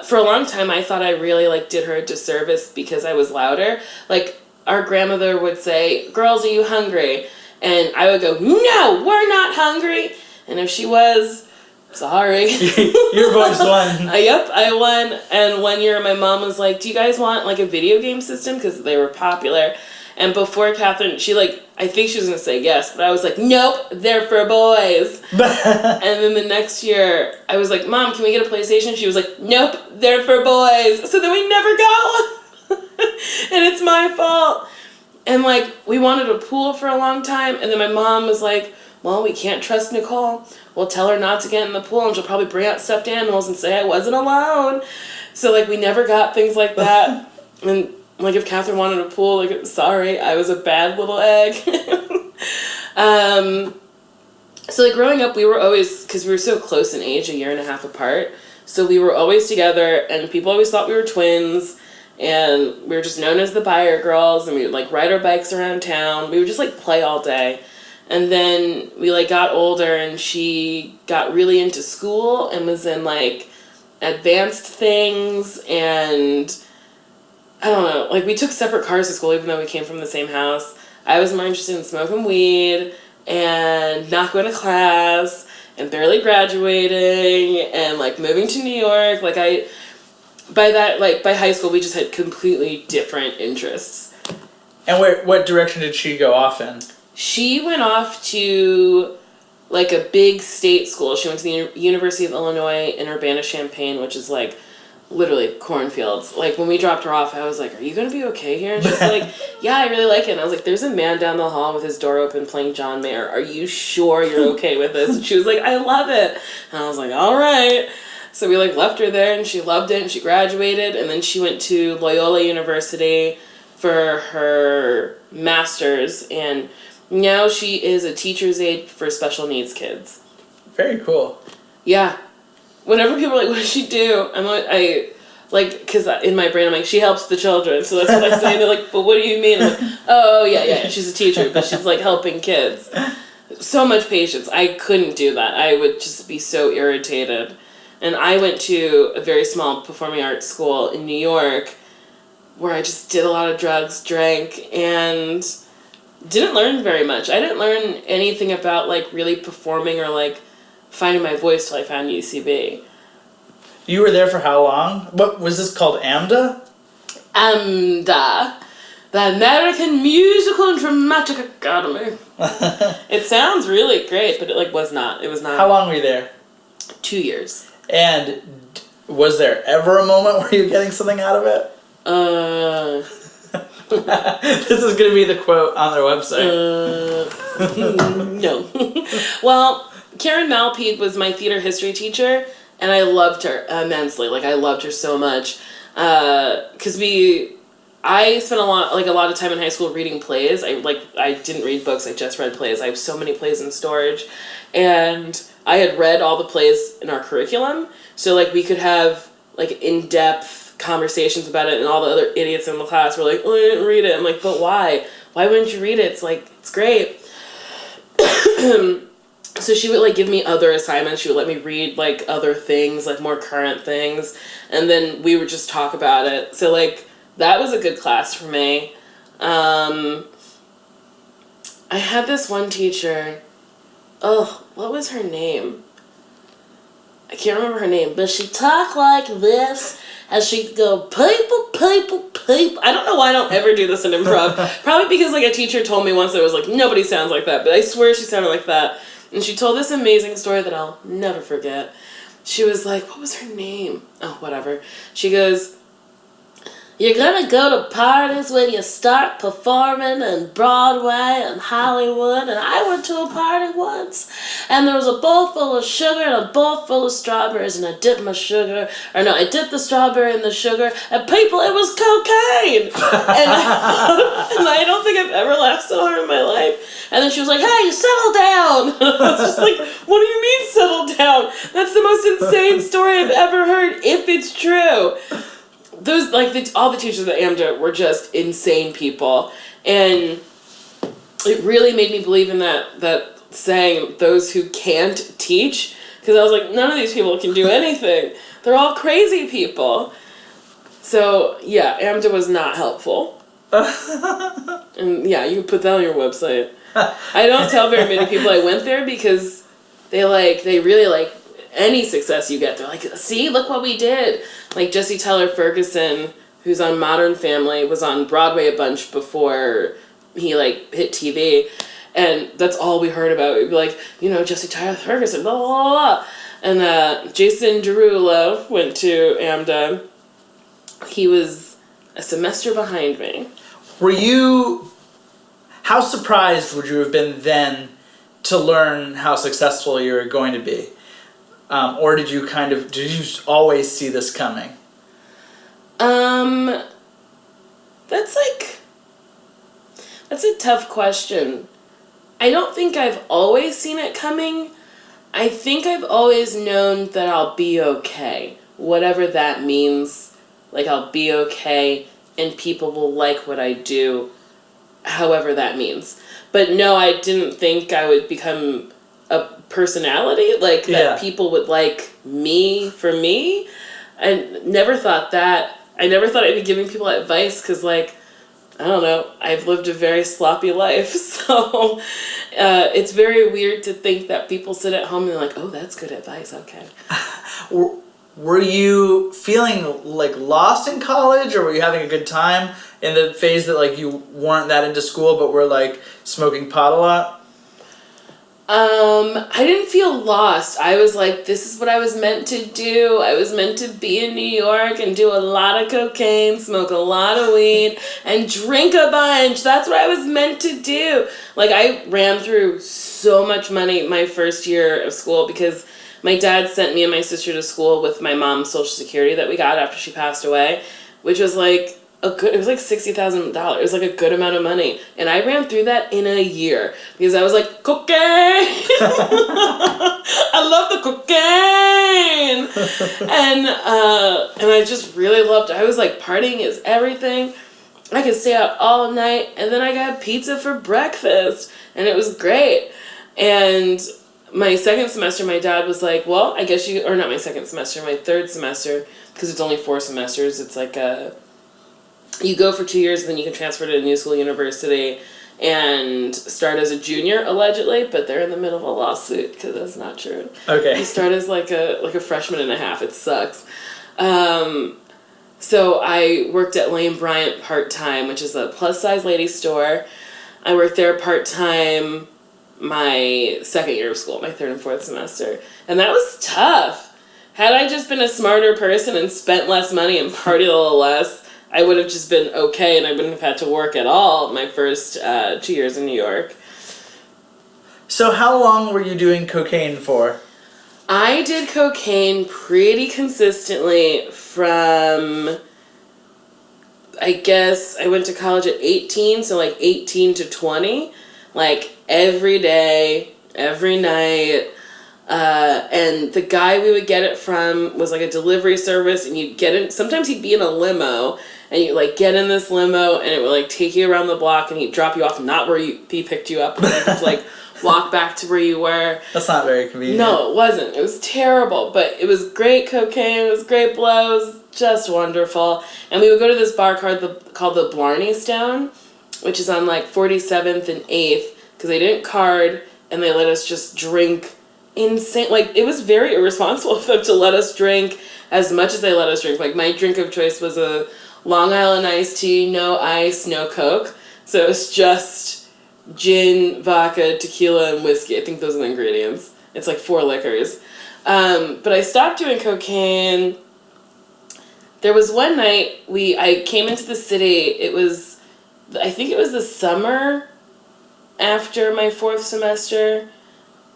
for a long time, I thought I really, like, did her a disservice because I was louder. Like, our grandmother would say, girls, are you hungry? And I would go, no, we're not hungry. And if she was, sorry. Your voice won. Yep, I won. And one year my mom was like, do you guys want, like, a video game system? Because they were popular. And before Catherine, she, like, I think she was going to say yes, but I was like, nope, they're for boys. And then the next year, I was like, Mom, can we get a PlayStation? She was like, nope, they're for boys. So then we never got one. And it's my fault. And, like, we wanted a pool for a long time, and then my mom was like, well, we can't trust Nicole. We'll tell her not to get in the pool, and she'll probably bring out stuffed animals and say I wasn't alone. So, like, we never got things like that. And, like, if Catherine wanted a pool, like, sorry, I was a bad little egg. So, like, growing up, we were always, because we were so close in age, 1.5 years apart, so we were always together, and people always thought we were twins, and we were just known as the Byer girls, and we would, like, ride our bikes around town. We would just, like, play all day. And then we, like, got older, and she got really into school and was in, like, advanced things, and I don't know, like, we took separate cars to school even though we came from the same house. I was more interested in smoking weed and not going to class and barely graduating and, like, moving to New York. Like, by high school, we just had completely different interests. And what direction did she go off in? She went off to, like, a big state school. She went to the University of Illinois in Urbana-Champaign, which is, like, literally cornfields. Like, when we dropped her off, I was like, are you going to be okay here? And she's like, yeah, I really like it. And I was like, there's a man down the hall with his door open playing John Mayer. Are you sure you're okay with this? And she was like, I love it. And I was like, all right. So we, like, left her there, and she loved it, and she graduated, and then she went to Loyola University for her master's, and now she is a teacher's aide for special needs kids. Very cool. Yeah. Whenever people are like, what does she do? I'm like, because in my brain, I'm like, she helps the children. So that's what I say. And they're like, but what do you mean? I'm like, oh, yeah, she's a teacher, but she's, like, helping kids. So much patience. I couldn't do that. I would just be so irritated. And I went to a very small performing arts school in New York where I just did a lot of drugs, drank, and didn't learn very much. I didn't learn anything about, like, really performing or, like, finding my voice till I found UCB. You were there for how long? What was this called? AMDA? AMDA, the American Musical and Dramatic Academy. It sounds really great, but it, like, was not. It was not. How long were you there? 2 years. And was there ever a moment where you were getting something out of it? This is going to be the quote on their website. No. Well, Karen Malpede was my theater history teacher, and I loved her immensely. Like, I loved her so much. Because I spent a lot of time in high school reading plays. I didn't read books, I just read plays. I have so many plays in storage. And I had read all the plays in our curriculum, so, like, we could have, like, in-depth conversations about it, and all the other idiots in the class were like, oh, I didn't read it. I'm like, but why? Why wouldn't you read it? It's, like, it's great. So she would, like, give me other assignments. She would let me read, like, other things, like, more current things, and then we would just talk about it. So, like, that was a good class for me. I had this one teacher. Oh, what was her name? I can't remember her name, but she talked like this, and she'd go, people. I don't know why I don't ever do this in improv. Probably because, like, a teacher told me once that it was like, nobody sounds like that, but I swear she sounded like that. And she told this amazing story that I'll never forget. She was like, what was her name? Oh, whatever. She goes, you're gonna go to parties when you start performing in Broadway and Hollywood. And I went to a party once, and there was a bowl full of sugar and a bowl full of strawberries, and I dipped I dipped the strawberry in the sugar, and people, it was cocaine! and I don't think I've ever laughed so hard in my life. And then she was like, hey, settle down! I was just like, what do you mean settle down? That's the most insane story I've ever heard, if it's true. Those, all the teachers at AMDA were just insane people. And it really made me believe in that saying, those who can't teach. Because I was like, none of these people can do anything. They're all crazy people. So, yeah, AMDA was not helpful. And, yeah, you can put that on your website. I don't tell very many people I went there because they really like any success you get. They're like, see, look what we did. Like Jesse Tyler Ferguson, who's on Modern Family, was on Broadway a bunch before he hit TV, and that's all we heard about. We'd be like, Jesse Tyler Ferguson, blah blah blah, blah. And Jason Derulo went to AMDA. He was a semester behind me. How surprised would you have been then to learn how successful you were going to be? Or did you always see this coming? That's a tough question. I don't think I've always seen it coming. I think I've always known that I'll be okay. Whatever that means. I'll be okay and people will like what I do. However that means. But no, I didn't think I would become a personality, that people would like me for me. I never thought that. I never thought I'd be giving people advice because, I don't know, I've lived a very sloppy life, so it's very weird to think that people sit at home and they're like, oh, that's good advice, okay. Were you feeling lost in college, or were you having a good time in the phase that you weren't that into school but were smoking pot a lot? I didn't feel lost. I was like, this is what I was meant to do. I was meant to be in New York and do a lot of cocaine, smoke a lot of weed, and drink a bunch. That's what I was meant to do. I ran through so much money my first year of school because my dad sent me and my sister to school with my mom's Social Security that we got after she passed away, which was it was $60,000. It was a good amount of money. And I ran through that in a year because I was like, cocaine! I love the cocaine! And I just really loved it. I was partying is everything. I could stay out all night, and then I got pizza for breakfast, and it was great. And my second semester, my dad was like, well, I guess or not my second semester, my third semester, because it's only 4 semesters. It's you go for 2 years, and then you can transfer to a new school university and start as a junior, allegedly, but they're in the middle of a lawsuit because that's not true. Okay. You start as a freshman and a half. It sucks. So I worked at Lane Bryant part-time, which is a plus-size ladies store. I worked there part-time my second year of school, my third and fourth semester. And that was tough. Had I just been a smarter person and spent less money and partied a little less, I would have just been okay and I wouldn't have had to work at all my first 2 years in New York. So how long were you doing cocaine for? I did cocaine pretty consistently from, I guess, I went to college at 18, so 18 to 20. Every day, every night. And the guy we would get it from was a delivery service, and you'd get in, sometimes he'd be in a limo, and you get in this limo, and it would take you around the block, and he'd drop you off not where he picked you up, and you just walk back to where you were. That's not very convenient. No, it wasn't. It was terrible, but it was great cocaine, it was great blows, just wonderful. And we would go to this bar called the Blarney Stone, which is on 47th and 8th, because they didn't card, and they let us just drink insane. It was very irresponsible of them to let us drink as much as they let us drink. My drink of choice was a Long Island iced tea, no ice, no Coke. So it was just gin, vodka, tequila, and whiskey. I think those are the ingredients. It's 4 liquors. But I stopped doing cocaine there was one night I came into the city. I think it was the summer after my 4th semester,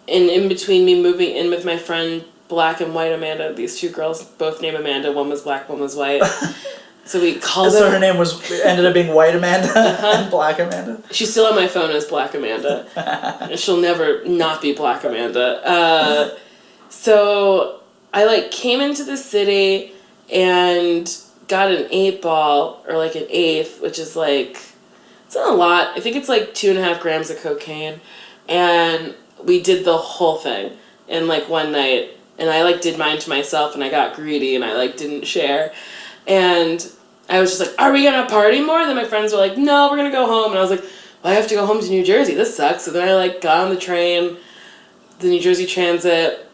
and in between me moving in with my friend Black and White Amanda. These 2 girls, both named Amanda. One was black, one was white. So we called So her. her name ended up being White Amanda and Black Amanda? She's still on my phone as Black Amanda. And she'll never not be Black Amanda. So I came into the city and got an 8-ball, or an eighth, which is it's not a lot. I think it's 2.5 grams of cocaine. And we did the whole thing in one night. And I did mine to myself, and I got greedy, and I didn't share. And I was just are we gonna party more? And then my friends were like, no, we're gonna go home. And I was like, well, I have to go home to New Jersey. This sucks. So then I got on the train, the New Jersey Transit,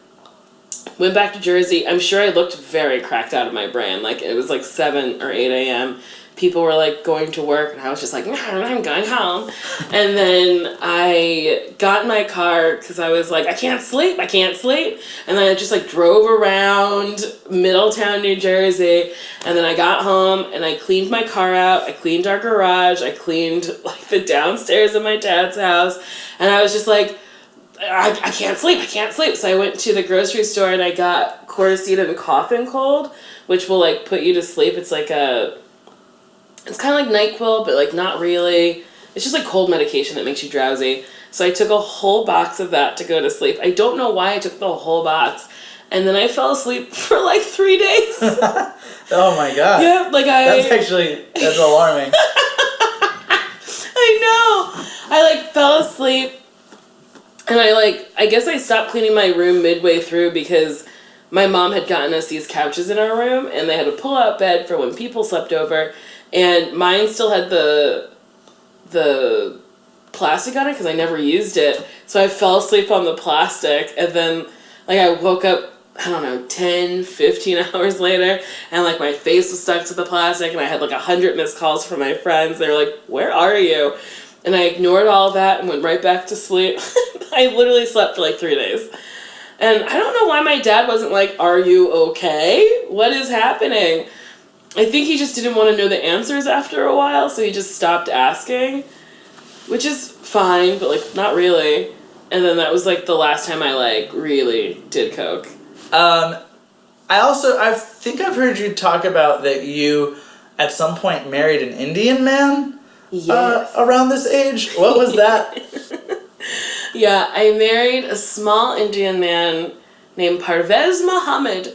went back to Jersey. I'm sure I looked very cracked out of my brain. It was 7 or 8 a.m. People were going to work, and I was just I'm going home. And then I got in my car because I was I can't sleep. And then I just drove around Middletown, New Jersey. And then I got home and I cleaned my car out. I cleaned our garage. I cleaned the downstairs of my dad's house. And I was just I can't sleep. So I went to the grocery store and I got Cortisone and Cough and Cold, which will put you to sleep. It's it's kind of like NyQuil, but not really. It's just cold medication that makes you drowsy. So I took a whole box of that to go to sleep. I don't know why I took the whole box. And then I fell asleep for 3 days. Oh my god. Yeah, That's alarming. I know. I fell asleep. And I guess I stopped cleaning my room midway through because my mom had gotten us these couches in our room, and they had a pull-out bed for when people slept over. And mine still had the plastic on it because I never used it. So I fell asleep on the plastic, and then I woke up, I don't know, 10, 15 hours later, and my face was stuck to the plastic, and I had 100 missed calls from my friends. They were like, where are you? And I ignored all of that and went right back to sleep. I literally slept for 3 days. And I don't know why my dad wasn't are you okay? What is happening? I think he just didn't want to know the answers after a while, so he just stopped asking, which is fine, but not really. And then that was the last time I really did coke. I think I've heard you talk about that you at some point married an Indian man. Yes. Around this age. What was that? Yeah, I married a small Indian man named Parvez Muhammad.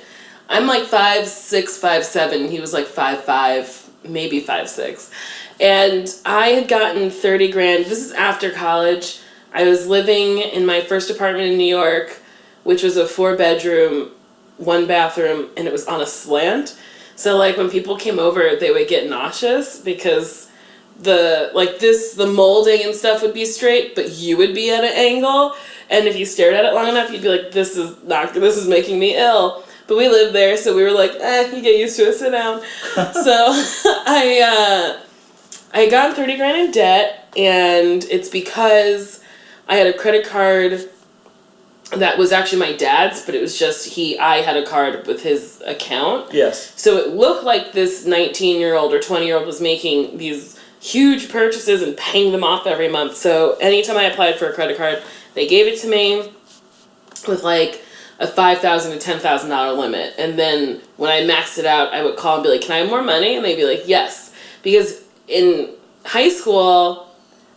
I'm 5'6", 5'7". He was 5'5", maybe 5'6". And I had gotten 30 grand. This is after college. I was living in my first apartment in New York, which was a 4-bedroom, 1-bathroom, and it was on a slant. So when people came over, they would get nauseous because the molding and stuff would be straight, but you would be at an angle. And if you stared at it long enough, you'd be this is making me ill. But we lived there, so we were you get used to it, sit down. So I got 30 grand in debt, and it's because I had a credit card that was actually my dad's, but it was just I had a card with his account. Yes. So it looked like this 19-year-old or 20-year-old was making these huge purchases and paying them off every month. So anytime I applied for a credit card, they gave it to me with a $5,000 to $10,000 limit. And then when I maxed it out, I would call and be can I have more money? And they'd be yes. Because in high school,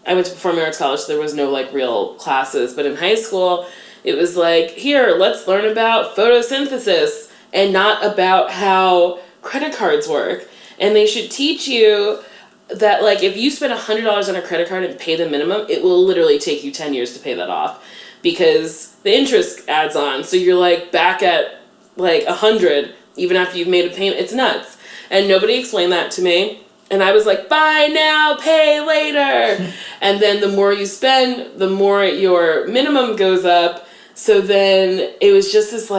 I went to performing arts college, so there was no real classes. But in high school, it was here, let's learn about photosynthesis and not about how credit cards work. And they should teach you that if you spend $100 on a credit card and pay the minimum, it will literally take you 10 years to pay that off. Because the interest adds on, so you're back at 100 even after you've made a payment. It's nuts, and nobody explained that to me. And I was buy now, pay later. And then the more you spend, the more your minimum goes up. So then it was just this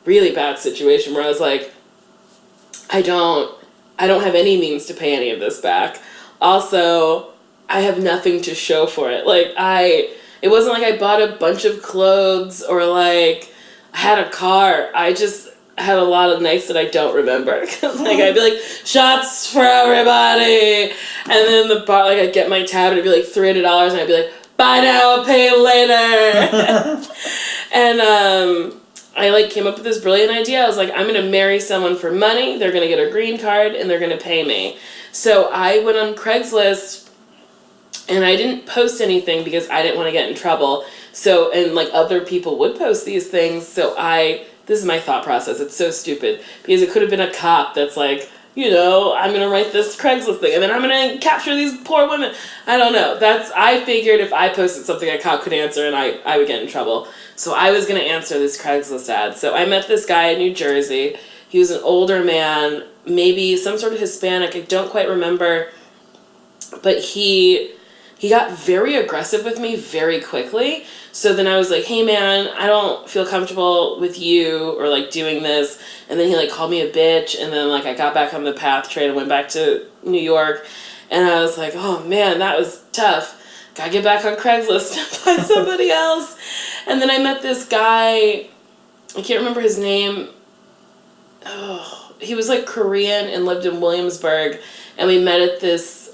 really bad situation where I was I don't have any means to pay any of this back. Also, I have nothing to show for it. It wasn't I bought a bunch of clothes or I had a car. I had a lot of nights that I don't remember. Because, like, I'd be like, shots for everybody. And then the bar, like, I'd get my tab and it'd be like $300 and I'd be like, bye now, pay later. And I, like, came up with this brilliant idea. I was like, I'm going to marry someone for money. They're going to get a green card and they're going to pay me. So I went on Craigslist and I didn't post anything because I didn't want to get in trouble. So, and, like, other people would post these things. So this is my thought process. It's so stupid because it could have been a cop that's like, you know, I'm going to write this Craigslist thing and then I'm going to capture these poor women. I don't know. I figured if I posted something a cop could answer and I would get in trouble. So I was going to answer this Craigslist ad. So I met this guy in New Jersey. He was an older man, maybe some sort of Hispanic. I don't quite remember. But he got very aggressive with me very quickly. So then I was like, hey man, I don't feel comfortable with you or like doing this. And then he like called me a bitch. And then like I got back on the PATH train and went back to New York. And I was like, oh man, that was tough. Gotta get back on Craigslist and find somebody else. And then I met this guy, I can't remember his name. Oh, he was like Korean and lived in Williamsburg. And we met at this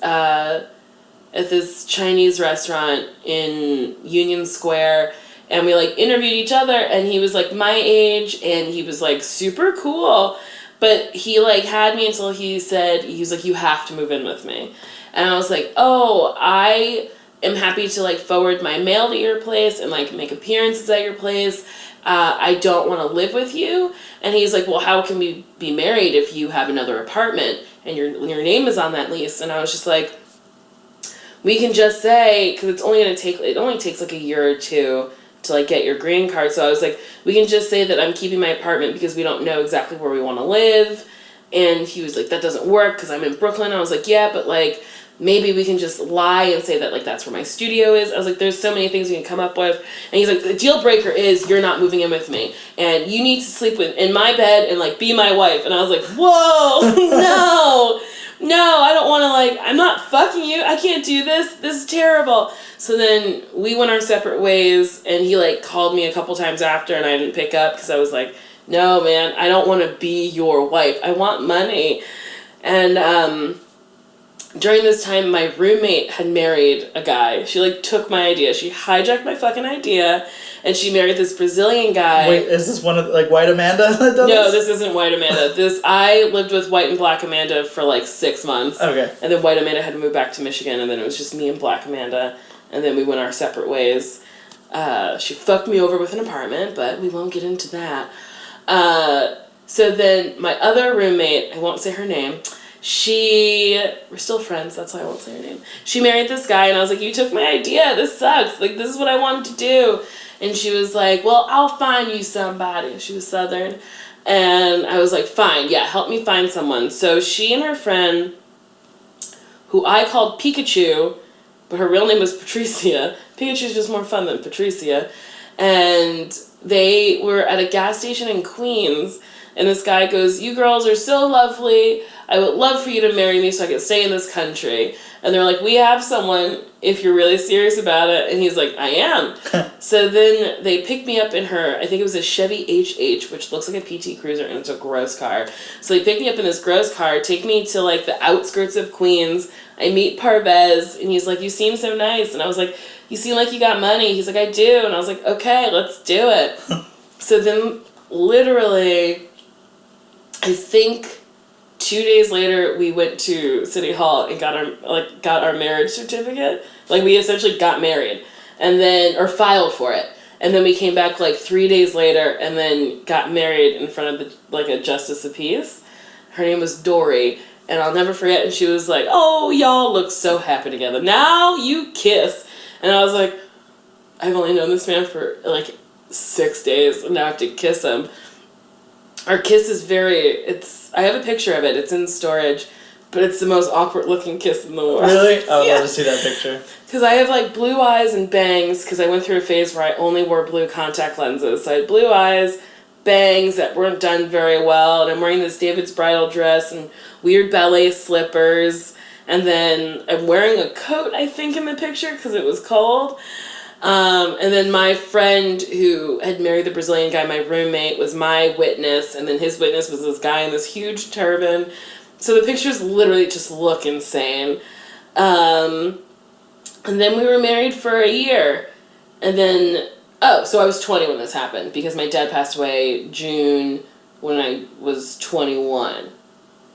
Chinese restaurant in Union Square, and we like interviewed each other, and he was like my age and he was like super cool, but he like had me until he said, he was like, you have to move in with me. And I was like, oh, I am happy to like forward my mail to your place and like make appearances at your place. I don't want to live with you. And he's like, well, how can we be married if you have another apartment and your name is on that lease? And I was just like, we can just say, because it only takes like a year or two to like get your green card. So I was like, we can just say that I'm keeping my apartment because we don't know exactly where we want to live. And he was like, that doesn't work because I'm in Brooklyn. I was like, yeah, but like maybe we can just lie and say that like that's where my studio is. I was like, there's so many things we can come up with. And he's like, the deal breaker is you're not moving in with me and you need to sleep in my bed and like be my wife. And I was like, whoa, no, I don't want to, like, I'm not fucking you. I can't do this. This is terrible. So then we went our separate ways, and he, like, called me a couple times after, and I didn't pick up because I was like, no, man, I don't want to be your wife. I want money. And during this time, my roommate had married a guy. She, like, took my idea. She hijacked my fucking idea, and she married this Brazilian guy. Wait, is this one of, like, White Amanda that does No, this isn't White Amanda. I lived with White and Black Amanda for, like, 6 months. Okay. And then White Amanda had to move back to Michigan, and then it was just me and Black Amanda, and then we went our separate ways. She fucked me over with an apartment, but we won't get into that. So then my other roommate, I won't say her name, we're still friends, that's why I won't say her name. She married this guy, and I was like, you took my idea, this sucks, like, this is what I wanted to do. And she was like, well, I'll find you somebody. She was Southern. And I was like, fine, yeah, help me find someone. So she and her friend, who I called Pikachu, but her real name was Patricia. Pikachu's just more fun than Patricia. And they were at a gas station in Queens, and this guy goes, you girls are so lovely. I would love for you to marry me so I could stay in this country. And they're like, we have someone if you're really serious about it. And he's like, I am. So then they picked me up in her, I think it was a Chevy HH, which looks like a PT Cruiser, and it's a gross car. So they picked me up in this gross car, take me to like the outskirts of Queens. I meet Parvez, and he's like, you seem so nice. And I was like, you seem like you got money. He's like, I do. And I was like, okay, let's do it. So then literally, I think 2 days later, we went to City Hall and got our marriage certificate. Like, we essentially got married, and then, or filed for it. And then we came back like 3 days later and then got married in front of a justice of peace. Her name was Dory, and I'll never forget. And she was like, oh, y'all look so happy together. Now you kiss. And I was like, I've only known this man for like 6 days, and now I have to kiss him. Our kiss is I have a picture of it. It's in storage, but it's the most awkward looking kiss in the world. Really? I would Yeah. love to see that picture. Because I have like blue eyes and bangs, because I went through a phase where I only wore blue contact lenses. So I had blue eyes, bangs that weren't done very well, and I'm wearing this David's bridal dress and weird ballet slippers, and then I'm wearing a coat, I think, in the picture because it was cold. And then my friend who had married the Brazilian guy, my roommate, was my witness, and then his witness was this guy in this huge turban. So the pictures literally just look insane. And then we were married for a year. And then, so I was 20 when this happened, because my dad passed away June when I was 21.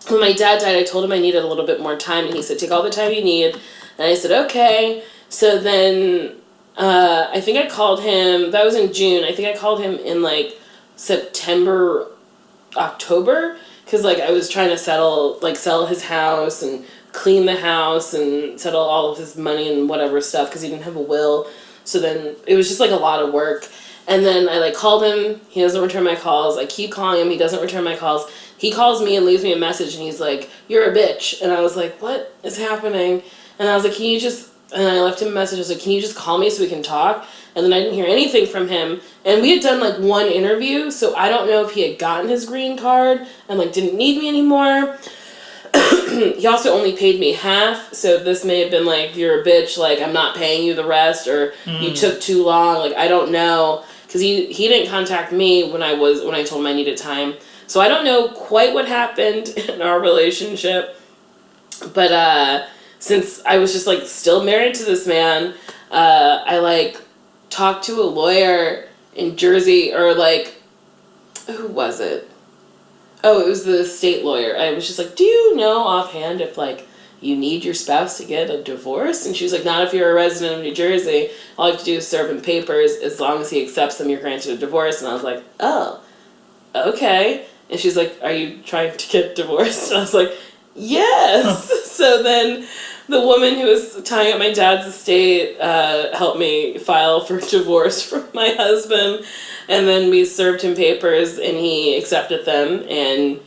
When my dad died, I told him I needed a little bit more time, and he said, take all the time you need. And I said, okay. So then... I think I called him, that was in June, I think I called him in, like, September, October, because, like, I was trying to sell his house and clean the house and settle all of his money and whatever stuff, because he didn't have a will, so then it was just, like, a lot of work, and then I, like, called him, he doesn't return my calls, I keep calling him, he doesn't return my calls, he calls me and leaves me a message, and he's like, you're a bitch, and I was like, what is happening, and I was like, and I left him a message. I was like, can you just call me so we can talk? And then I didn't hear anything from him. And we had done, like, one interview, so I don't know if he had gotten his green card and, like, didn't need me anymore. He also only paid me half, so this may have been, like, you're a bitch, like, I'm not paying you the rest, or you took too long. Like, I don't know. Because he didn't contact me when I told him I needed time. So I don't know quite what happened in our relationship. But, since I was just, like, still married to this man, I, like, talked to a lawyer in Jersey, or, like, who was it? Oh, it was the state lawyer. I was just like, do you know offhand if, like, you need your spouse to get a divorce? And she was like, not if you're a resident of New Jersey. All you have to do is serve him papers. As long as he accepts them, you're granted a divorce. And I was like, oh, okay. And she's like, are you trying to get divorced? And I was like, yes. So then... the woman who was tying up my dad's estate helped me file for divorce from my husband, and then we served him papers, and he accepted them, and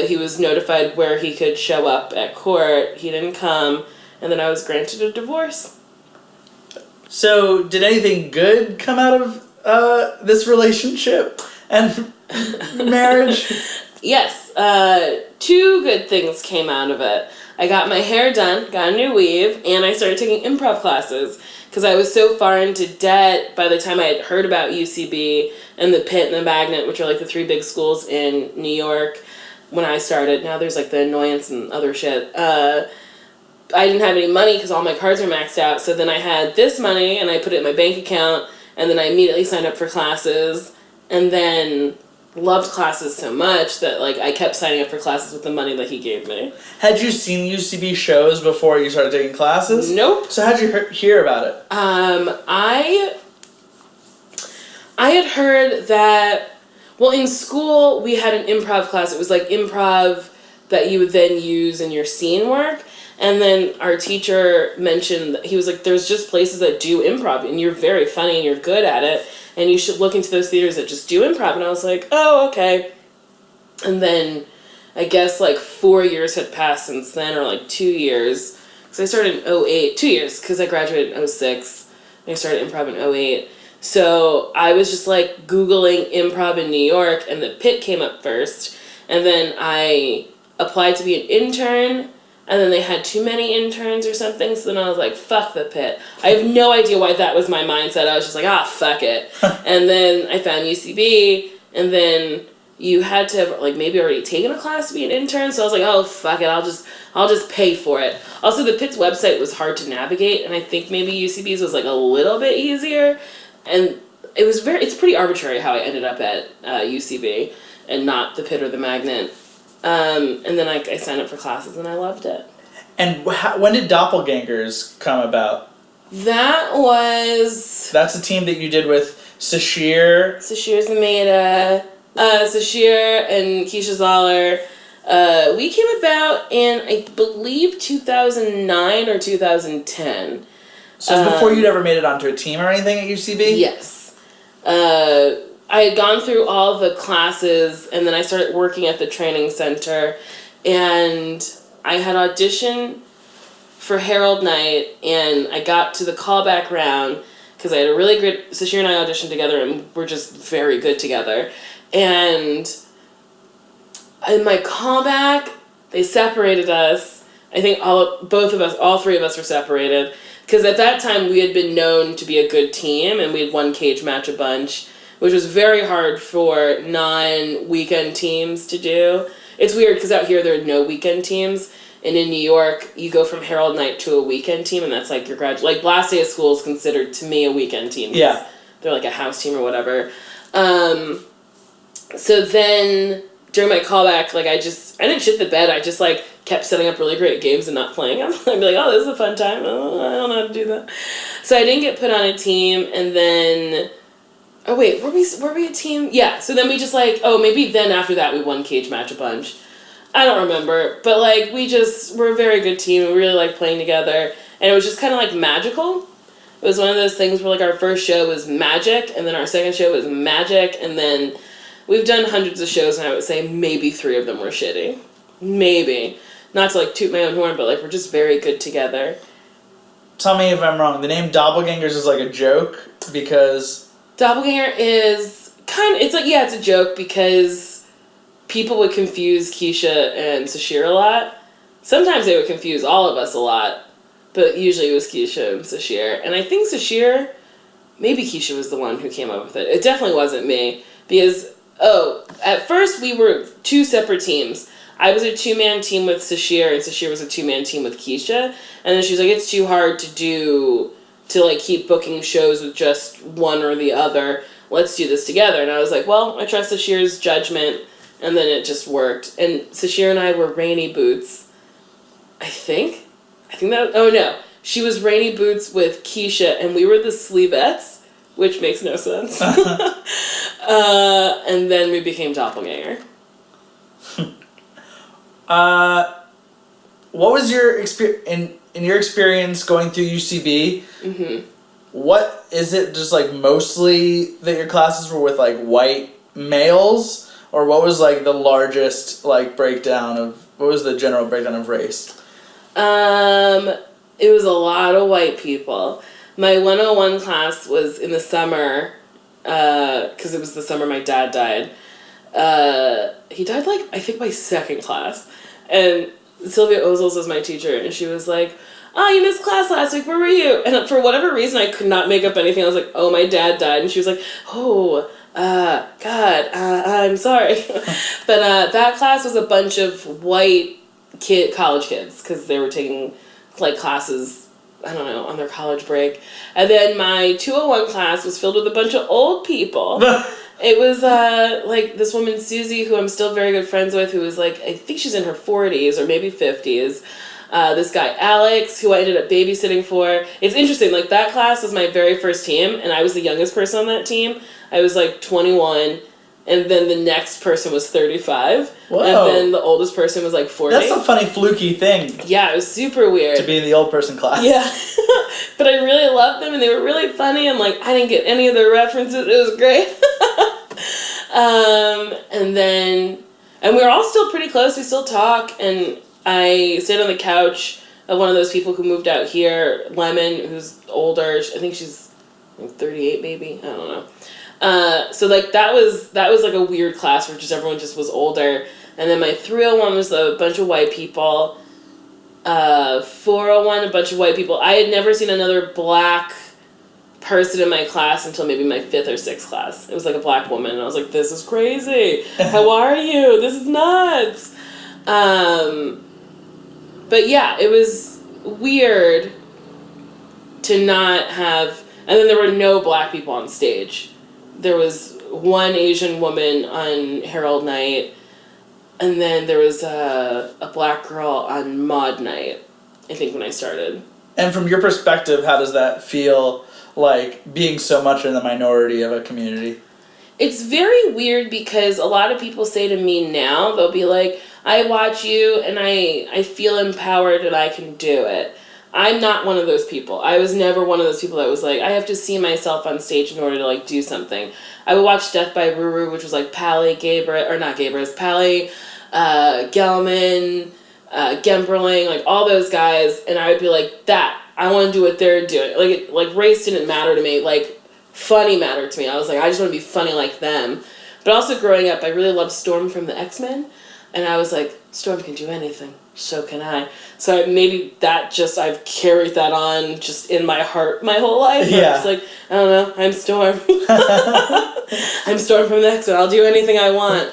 he was notified where he could show up at court. He didn't come, and then I was granted a divorce. So, did anything good come out of this relationship and marriage? Yes, 2 good things came out of it. I got my hair done, got a new weave, and I started taking improv classes because I was so far into debt by the time I had heard about UCB and the Pit and the Magnet, which are, like, the 3 big schools in New York when I started. Now there's, like, the Annoyance and other shit. I didn't have any money because all my cards are maxed out, so then I had this money, and I put it in my bank account, and then I immediately signed up for classes, and then... loved classes so much that, like, I kept signing up for classes with the money that he gave me. Had you seen UCB shows before you started taking classes? Nope. So how'd you hear about it? I had heard that, well, in school we had an improv class. It was like improv that you would then use in your scene work. And then our teacher mentioned, he was like, there's just places that do improv, and you're very funny and you're good at it, and you should look into those theaters that just do improv. And I was like, oh, okay. And then I guess, like, 4 years had passed since then, or, like, 2 years. Because I started in 2008, 2 years, because I graduated in 2006, and I started improv in 2008. So I was just, like, Googling improv in New York, and the Pit came up first. And then I applied to be an intern, and then they had too many interns or something, so then I was like, fuck the Pit. I have no idea why that was my mindset. I was just like, fuck it. And then I found UCB, and then you had to have, like, maybe already taken a class to be an intern, so I was like, oh, fuck it, I'll just pay for it. Also, the Pit's website was hard to navigate, and I think maybe UCB's was, like, a little bit easier, and it's pretty arbitrary how I ended up at UCB, and not the Pit or the Magnet. And then I signed up for classes, and I loved it. And when did Doppelgangers come about? That's a team that you did with Sashir Zameda, Sashir and Keisha Zoller. We came about in, I believe, 2009 or 2010. So it was before you'd ever made it onto a team or anything at UCB? Yes. I had gone through all the classes, and then I started working at the training center, and I had auditioned for Herald Night, and I got to the callback round, because I had a really good... Sashir and I auditioned together, and we're just very good together. And in my callback, they separated us. I think all 3 of us were separated. Because at that time, we had been known to be a good team, and we had won cage match a bunch, which was very hard for non-weekend teams to do. It's weird, because out here, there are no weekend teams. And in New York, you go from Herald Night to a weekend team, and that's like your like last day of school is considered to me a weekend team. Yeah. They're like a house team or whatever. So then during my callback, like I didn't shit the bed. I just like kept setting up really great games and not playing them. I'd be like, oh, this is a fun time. Oh, I don't know how to do that. So I didn't get put on a team, and then, oh wait, were we a team? Yeah. So then we just like, oh, maybe then after that we won cage match a bunch. I don't remember, but like we're a very good team. We really like playing together, and it was just kind of like magical. It was one of those things where like our first show was magic, and then our second show was magic, and then we've done hundreds of shows, and I would say maybe 3 of them were shitty. Maybe. Not to like toot my own horn, but like we're just very good together. Tell me if I'm wrong. The name Doppelgangers is like a joke because... Doppelganger is it's a joke because people would confuse Keisha and Sashir a lot. Sometimes they would confuse all of us a lot, but usually it was Keisha and Sashir. And I think Sashir, maybe Keisha was the one who came up with it. It definitely wasn't me because, at first we were 2 separate teams. I was a 2-man team with Sashir, and Sashir was a 2-man team with Keisha. And then she was like, it's too hard to like keep booking shows with just one or the other. Let's do this together. And I was like, well, I trust Sashir's judgment. And then it just worked. And Sashir and I were Rainy Boots. I think that, oh no. She was Rainy Boots with Keisha, and we were the Sleevettes, which makes no sense. And then we became Doppelganger. What was your experience in your experience going through UCB? Mm-hmm. What is it? Just like mostly that your classes were with like white males, or what was like the largest like breakdown of what was the general breakdown of race? It was a lot of white people. My 101 class was in the summer, because it was the summer my dad died. He died like I think my second class, and Sylvia Ozels was my teacher, and she was like, oh, you missed class last week, where were you? And for whatever reason, I could not make up anything. I was like, oh, my dad died. And she was like, oh, God, I'm sorry. But that class was a bunch of white college kids, because they were taking, like, classes, I don't know, on their college break. And then my 201 class was filled with a bunch of old people. It was, like, this woman, Susie, who I'm still very good friends with, who was, like, I think she's in her 40s or maybe 50s. This guy, Alex, who I ended up babysitting for. It's interesting, like, that class was my very first team, and I was the youngest person on that team. I was, like, 21, and then the next person was 35. Whoa. And then the oldest person was, like, 40. That's a funny, fluky thing. Yeah, it was super weird. To be in the old person class. Yeah. But I really loved them, and they were really funny, and, like, I didn't get any of their references. It was great. And we were all still pretty close. We still talk, and I stayed on the couch of one of those people who moved out here, Lemon, who's older. I think she's like 38 maybe. I don't know. So like that was like a weird class where just everyone just was older. And then my 301 was a bunch of white people. 401, a bunch of white people. I had never seen another black person in my class until maybe my 5th or 6th class. It was like a black woman, and I was like, this is crazy. How are you? This is nuts. But yeah, it was weird to not have, and then there were no black people on stage. There was one Asian woman on Herald Night, and then there was a black girl on Maude Night, I think, when I started. And from your perspective, how does that feel, like, being so much in the minority of a community? It's very weird because a lot of people say to me now, they'll be like, I watch you and I feel empowered and I can do it. I'm not one of those people. I was never one of those people that was like, I have to see myself on stage in order to, like, do something. I would watch Death by Ruru, which was, like, Pally, Pally, Gelman, Gemberling, like, all those guys, and I would be like, I want to do what they're doing. Like, race didn't matter to me. Like, funny mattered to me. I was like, I just want to be funny like them. But also growing up, I really loved Storm from the X-Men, and I was like, Storm can do anything. so can I. So maybe I've carried that on just in my heart my whole life. Yeah. It's like, I don't know, I'm Storm. I'm Storm from the next one. I'll do anything I want.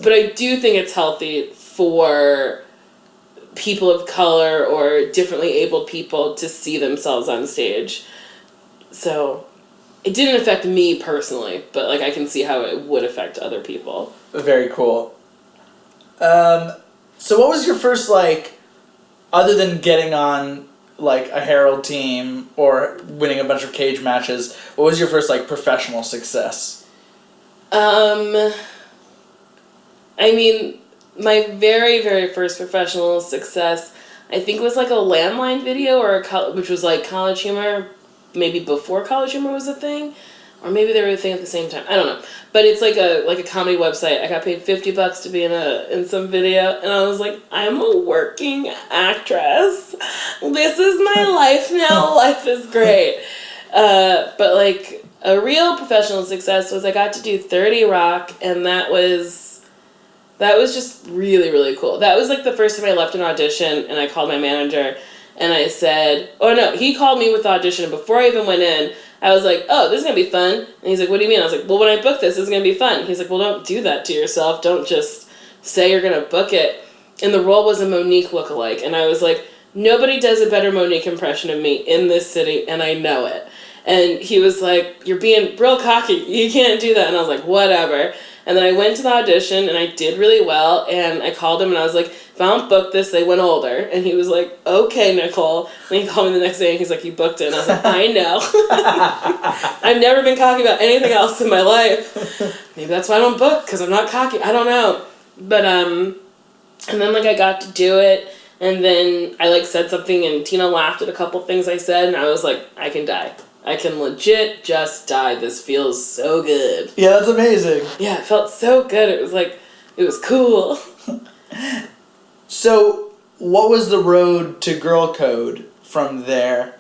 But I do think it's healthy for people of color or differently abled people to see themselves on stage. So it didn't affect me personally, but like I can see how it would affect other people. Very cool. So what was your first, like, other than getting on, like, a Herald team or winning a bunch of cage matches, what was your first, like, professional success? I mean, my very, very first professional success, I think was like a landline video which was like College Humor, maybe before College Humor was a thing, or maybe they were a thing at the same time. I don't know, but it's like a comedy website. I got paid $50 to be in some video, and I was like, I'm a working actress. This is my life now. Life is great. But like a real professional success was I got to do 30 Rock, and that was just really, really cool. That was like the first time I left an audition, and I called my manager and I said, oh no, he called me with the audition, and before I even went in, I was like, oh, this is going to be fun. And he's like, what do you mean? I was like, well, when I book this is going to be fun. He's like, well, don't do that to yourself. Don't just say you're going to book it. And the role was a Monique lookalike. And I was like, nobody does a better Monique impression of me in this city, and I know it. And he was like, you're being real cocky. You can't do that. And I was like, whatever. And then I went to the audition, and I did really well, and I called him, and I was like, if I don't book this, they went older. And he was like, okay, Nicole. And he called me the next day, and he's like, you booked it. And I was like, I know. I've never been cocky about anything else in my life. Maybe that's why I don't book, because I'm not cocky. I don't know. But, and then, like, I got to do it, and then I, like, said something, and Tina laughed at a couple things I said, and I was like, I can die. I can legit just die. This feels so good. Yeah, that's amazing. Yeah, it felt so good. It was like, it was cool. So, what was the road to Girl Code from there?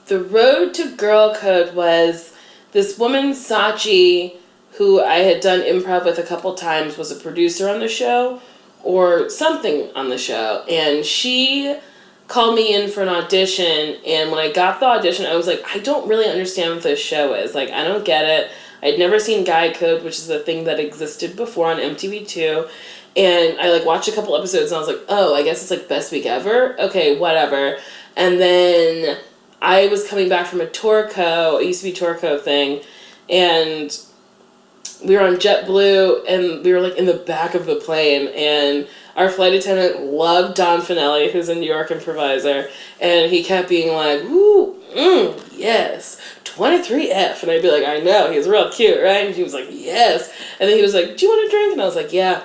The road to Girl Code was this woman, Sachi, who I had done improv with a couple times, was a producer on the show, or something on the show, and she called me in for an audition, and when I got the audition, I was like, I don't really understand what this show is. Like, I don't get it. I'd never seen Guy Code, which is a thing that existed before on MTV2, and I, like, watched a couple episodes, and I was like, oh, I guess it's, like, Best Week Ever? Okay, whatever. And then I was coming back from a Torco, it used to be Torco thing, and we were on JetBlue, and we were, like, in the back of the plane, and our flight attendant loved Don Finelli, who's a New York improviser, and he kept being like, ooh, yes, 23F. And I'd be like, I know, he's real cute, right? And he was like, yes. And then he was like, do you want a drink? And I was like, yeah.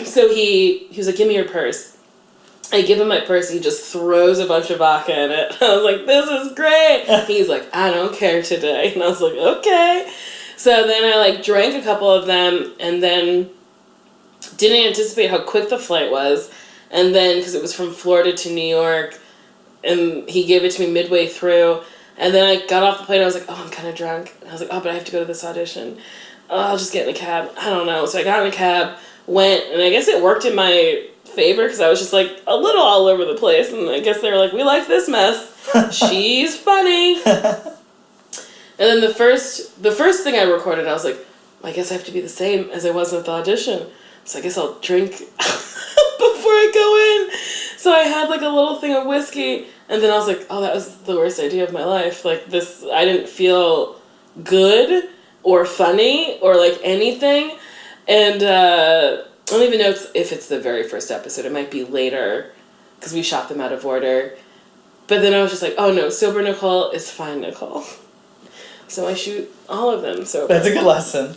So he was like, give me your purse. I give him my purse, and he just throws a bunch of vodka in it. I was like, this is great. He's like, I don't care today. And I was like, okay. So then I, like, drank a couple of them, and then didn't anticipate how quick the flight was, and then because it was from Florida to New York, and he gave it to me midway through, and then I got off the plane, and I was like, oh, I'm kind of drunk, and I was like, oh, but I have to go to this audition. Oh, I'll just get in a cab. I don't know. So I got in a cab, went, and I guess it worked in my favor because I was just like a little all over the place, and I guess they were like, we like this mess. She's funny. And then the first thing I recorded, I was like, well, I guess I have to be the same as I was at the audition. So I guess I'll drink before I go in. So I had, like, a little thing of whiskey, and then I was like, oh, that was the worst idea of my life. Like, this, I didn't feel good or funny or, like, anything. And I don't even know if it's the very first episode. It might be later, because we shot them out of order. But then I was just like, oh, no, sober Nicole is fine Nicole. So I shoot all of them sober. That's a good lesson.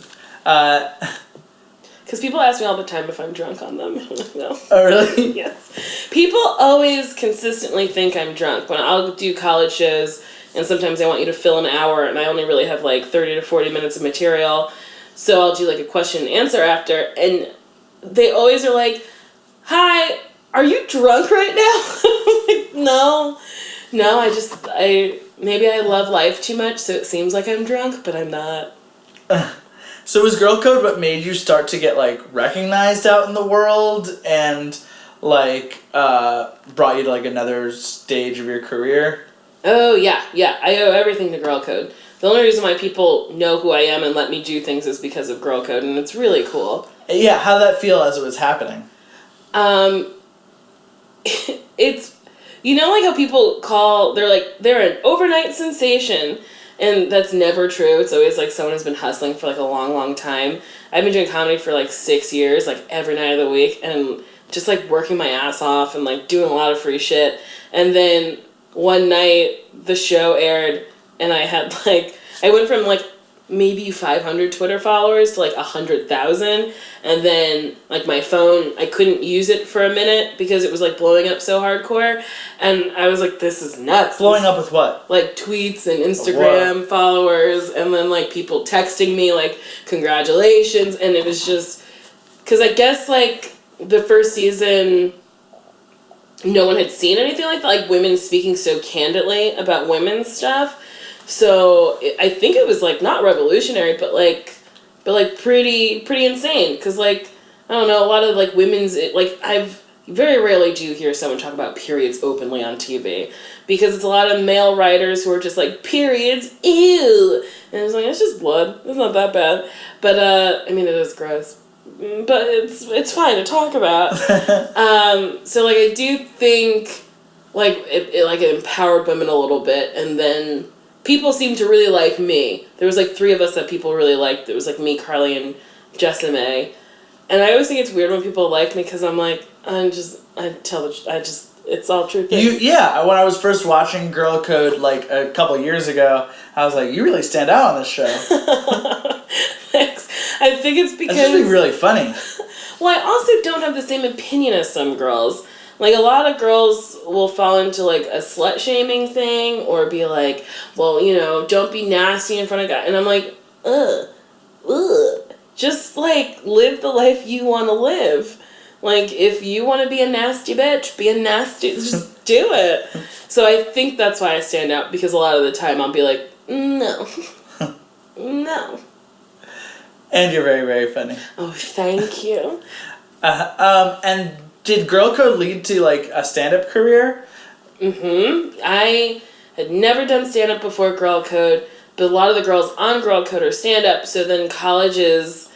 Because people ask me all the time if I'm drunk on them. No. Oh, really? Yes. People always consistently think I'm drunk. When I'll do college shows, and sometimes I want you to fill an hour, and I only really have, like, 30 to 40 minutes of material, so I'll do, like, a question and answer after, and they always are like, hi, are you drunk right now? I'm like, no, maybe I love life too much, so it seems like I'm drunk, but I'm not. So was Girl Code what made you start to get like recognized out in the world and like brought you to like another stage of your career? Oh yeah. I owe everything to Girl Code. The only reason why people know who I am and let me do things is because of Girl Code, and it's really cool. Yeah, how did that feel as it was happening? It's, you know, like how people they're an overnight sensation, and that's never true. It's always like someone has been hustling for like a long, long time. I've been doing comedy for like 6 years, like every night of the week, and just like working my ass off and like doing a lot of free shit. And then one night the show aired, and I had like, I went from like maybe 500 Twitter followers to like 100,000, and then like my phone, I couldn't use it for a minute because it was like blowing up so hardcore, and I was like, this is nuts. Blowing up with what? Like tweets and Instagram followers, and then like people texting me like congratulations, and it was just because I guess like the first season no one had seen anything like that, like women speaking so candidly about women's stuff. So I think it was like not revolutionary, but like pretty insane. Because like, I don't know, a lot of like women's, like I've very rarely do hear someone talk about periods openly on TV, because it's a lot of male writers who are just like, periods, ew, and it's like, it's just blood, it's not that bad. But I mean, it is gross, but it's fine to talk about. So like I do think like it empowered women a little bit, and then people seemed to really like me. There was like 3 of us that people really liked. It was like me, Carly, and Jessime. And I always think it's weird when people like me, because I'm like, it's all true things. Yeah, when I was first watching Girl Code like a couple years ago, I was like, you really stand out on this show. Thanks. I think it's because... That's just really funny. Well, I also don't have the same opinion as some girls. Like, a lot of girls will fall into, like, a slut-shaming thing, or be like, well, you know, don't be nasty in front of guys. And I'm like, ugh. Just, like, live the life you want to live. Like, if you want to be a nasty bitch, be a nasty... Just do it. So I think that's why I stand out, because a lot of the time I'll be like, no. No. And you're very, very funny. Oh, thank you. And... Did Girl Code lead to, like, a stand-up career? Mm-hmm. I had never done stand-up before Girl Code, but a lot of the girls on Girl Code are stand-up, so then colleges...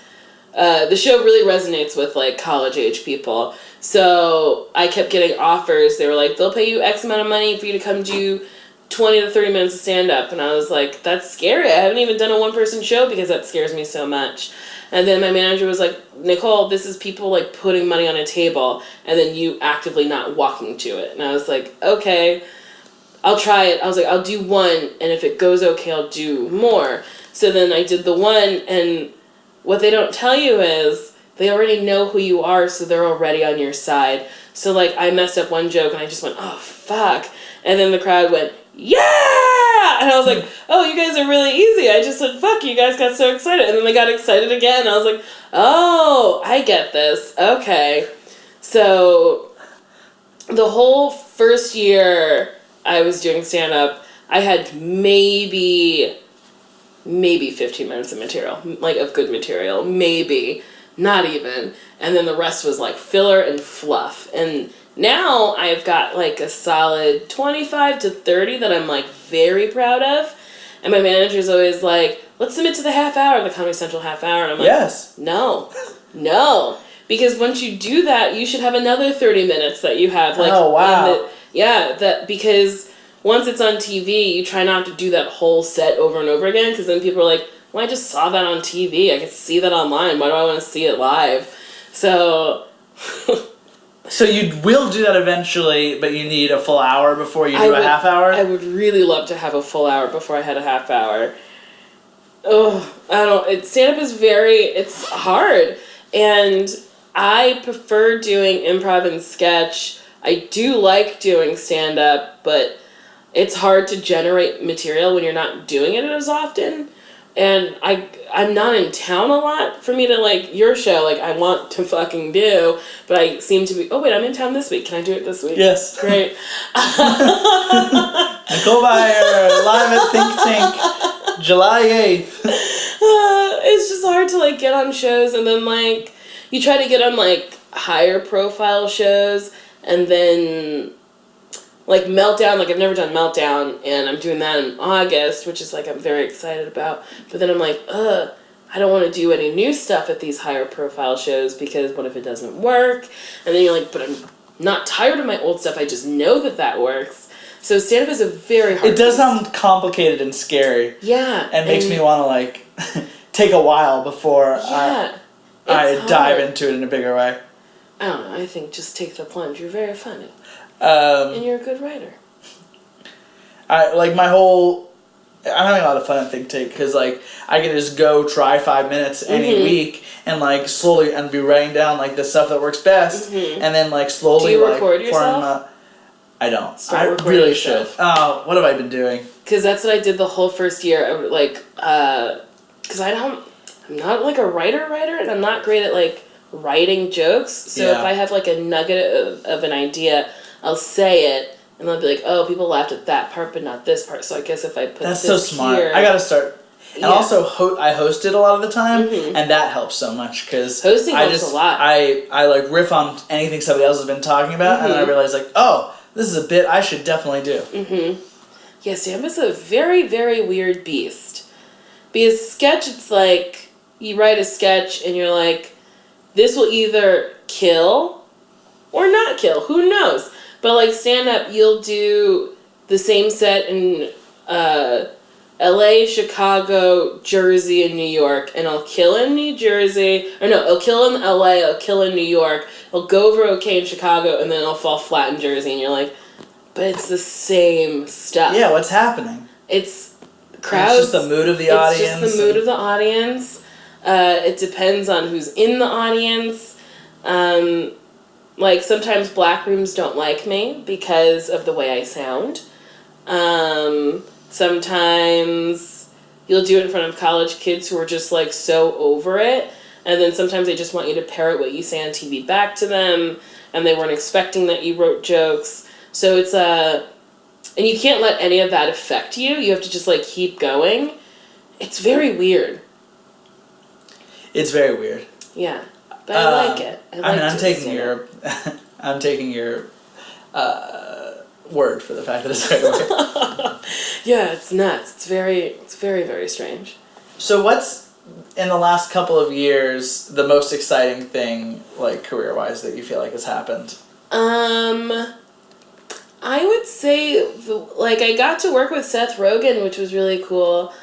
the show really resonates with, like, college-age people. So I kept getting offers. They were like, they'll pay you X amount of money for you to come do 20 to 30 minutes of stand-up. And I was like, that's scary. I haven't even done a one-person show because that scares me so much. And then my manager was like, Nicole, this is people like putting money on a table and then you actively not walking to it. And I was like, okay, I'll try it. I was like, I'll do 1, and if it goes okay, I'll do more. So then I did the 1, and what they don't tell you is they already know who you are, so they're already on your side. So like I messed up one joke and I just went, oh fuck. And then the crowd went, yeah! And I was like, oh, you guys are really easy. I just said, fuck, you guys got so excited. And then they got excited again. I was like, oh, I get this. Okay. So the whole first year I was doing stand-up, I had maybe 15 minutes of material, like of good material, maybe, not even. And then the rest was like filler and fluff. And now I've got like a solid 25 to 30 that I'm like very proud of. And my manager's always like, let's submit to the half hour, the Comedy Central half hour. And I'm like, yes. No. Because once you do that, you should have another 30 minutes that you have. Like, oh, wow. Because once it's on TV, you try not to do that whole set over and over again, because then people are like, well, I just saw that on TV. I can see that online. Why do I want to see it live? So... So you will do that eventually, but you need a full hour before you do a half hour? I would really love to have a full hour before I had a half hour. Oh, I don't... Stand-up is it's hard. And I prefer doing improv and sketch. I do like doing stand-up, but it's hard to generate material when you're not doing it as often. And I'm not in town a lot for me to, like, your show, like, I want to fucking do, but I seem to be, oh, wait, I'm in town this week. Can I do it this week? Yes. Great. Nicole Byer, live at Think Tank, July 8th. It's just hard hard to, like, get on shows, and then, like, you try to get on, like, higher profile shows, and then, like, Meltdown, like, I've never done Meltdown, and I'm doing that in August, which is, like, I'm very excited about, but then I'm like, I don't want to do any new stuff at these higher profile shows, because what if it doesn't work? And then you're like, but I'm not tired of my old stuff, I just know that works. So stand-up is a very hard It does sound complicated and scary. Yeah. And makes me want to, like, take a while before I dive into it in a bigger way. I don't know, I think just take the plunge. You're very funny. And you're a good writer. I'm having a lot of fun at Think Take, because, like, I can just go try 5 minutes any week and, like, slowly, and be writing down, like, the stuff that works best, and then, like, slowly, do you like, record yourself? I don't. Start I recording really yourself. should. Oh, what have I been doing? Because that's what I did the whole first year. Because I'm not, like, a writer, and I'm not great at, like, writing jokes. So if I have, like, a nugget of an idea, I'll say it, and they'll be like, oh, people laughed at that part, but not this part. So I guess if I put That's this so smart. here, I gotta start. And also, I hosted a lot of the time, Mm-hmm. and that helps so much, because Hosting helps a lot. I like riff on anything somebody else has been talking about, and then I realize, like, oh, this is a bit I should definitely do. Yeah, stand-up is a very, very weird beast. Because sketch, it's like, you write a sketch, and you're like, this will either kill or not kill. Who knows? But, like, stand-up, you'll do the same set in LA, Chicago, Jersey, and New York, and I'll kill in New Jersey, or no, I'll kill in LA, I'll kill in New York, I'll go over okay in Chicago, and then I'll fall flat in Jersey, and you're like, but it's the same stuff. Yeah, what's happening? It's crowds. It's just the mood of the audience. It's just the mood of the audience. It depends on who's in the audience. Like, sometimes black rooms don't like me because of the way I sound. Sometimes you'll do it in front of college kids who are just, like, so over it. And then sometimes they just want you to parrot what you say on TV back to them. And they weren't expecting that you wrote jokes. So it's and you can't let any of that affect you. You have to just, like, keep going. It's very weird. It's very weird. Yeah. But I like it. I'm taking your I'm taking your word for the fact that it's very weird. Yeah, it's nuts. It's very, very strange. So what's, in the last couple of years, the most exciting thing, like, career-wise, that you feel like has happened? I would say, like, I got to work with Seth Rogen, which was really cool.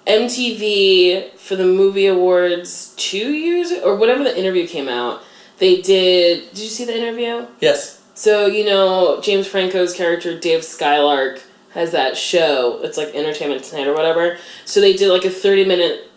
MTV, for the movie awards 2 years, or whatever the interview came out, they did you see the interview? Yes. So, you know, James Franco's character, Dave Skylark, has that show. It's like Entertainment Tonight or whatever. So they did like a 30 minutes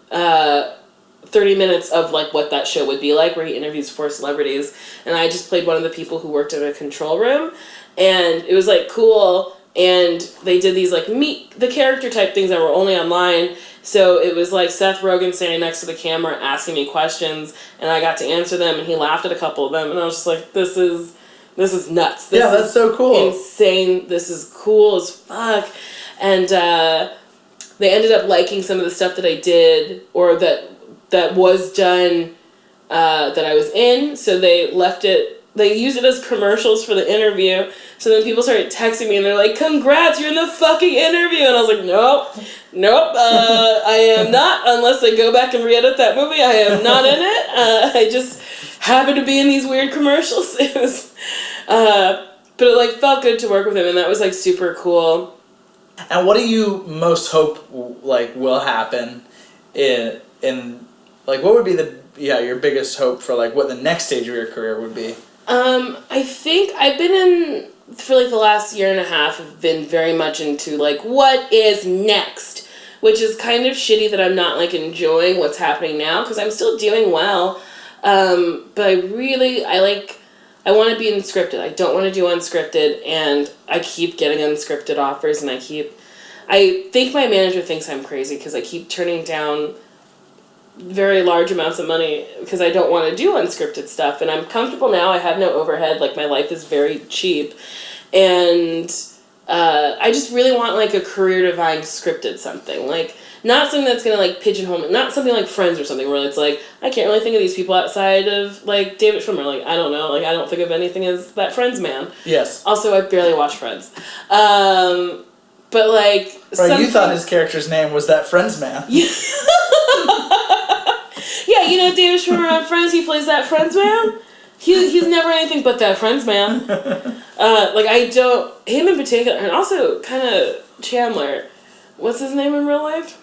of, like, what that show would be like, where he interviews 4 celebrities. And I just played one of the people who worked in a control room. And it was, like, cool. And they did these, like, meet the character type things that were only online. So it was, like, Seth Rogen standing next to the camera asking me questions. And I got to answer them. And he laughed at a couple of them. And I was just like, this is nuts. This that's so cool. Insane. This is cool as fuck. And they ended up liking some of the stuff that I did, or that was done, that I was in. So they left it. They used it as commercials for the interview. So then people started texting me and they're like, congrats, you're in the fucking interview. And I was like, nope, I am not, unless I go back and re-edit that movie. I am not in it. I just happen to be in these weird commercials. But it, like, felt good to work with him, and that was, like, super cool. And what do you most hope, like, will happen in like, what would be your biggest hope for, like, what the next stage of your career would be? I think I've been for, like, the last year and a half, I've been very much into, like, what is next? Which is kind of shitty that I'm not, like, enjoying what's happening now, because I'm still doing well. But I want to be unscripted. I don't want to do unscripted, and I keep getting unscripted offers, and I think my manager thinks I'm crazy because I keep turning down very large amounts of money because I don't want to do unscripted stuff, and I'm comfortable now. I have no overhead. Like, my life is very cheap, and I just really want, like, a career-defining scripted something. Like, not something that's going to, like, pigeonhole me. Not something like Friends or something where it's like, I can't really think of these people outside of, like, David Schwimmer. Like, I don't know. Like, I don't think of anything as that Friends man. Yes. Also, I barely watch Friends. But, like... Right, you thought his character's name was that Friends man. Yeah, yeah, you know David Schwimmer on Friends? He plays that Friends man? He's never anything but that Friends man. Like, I don't... Him in particular, and also kind of Chandler. What's his name in real life?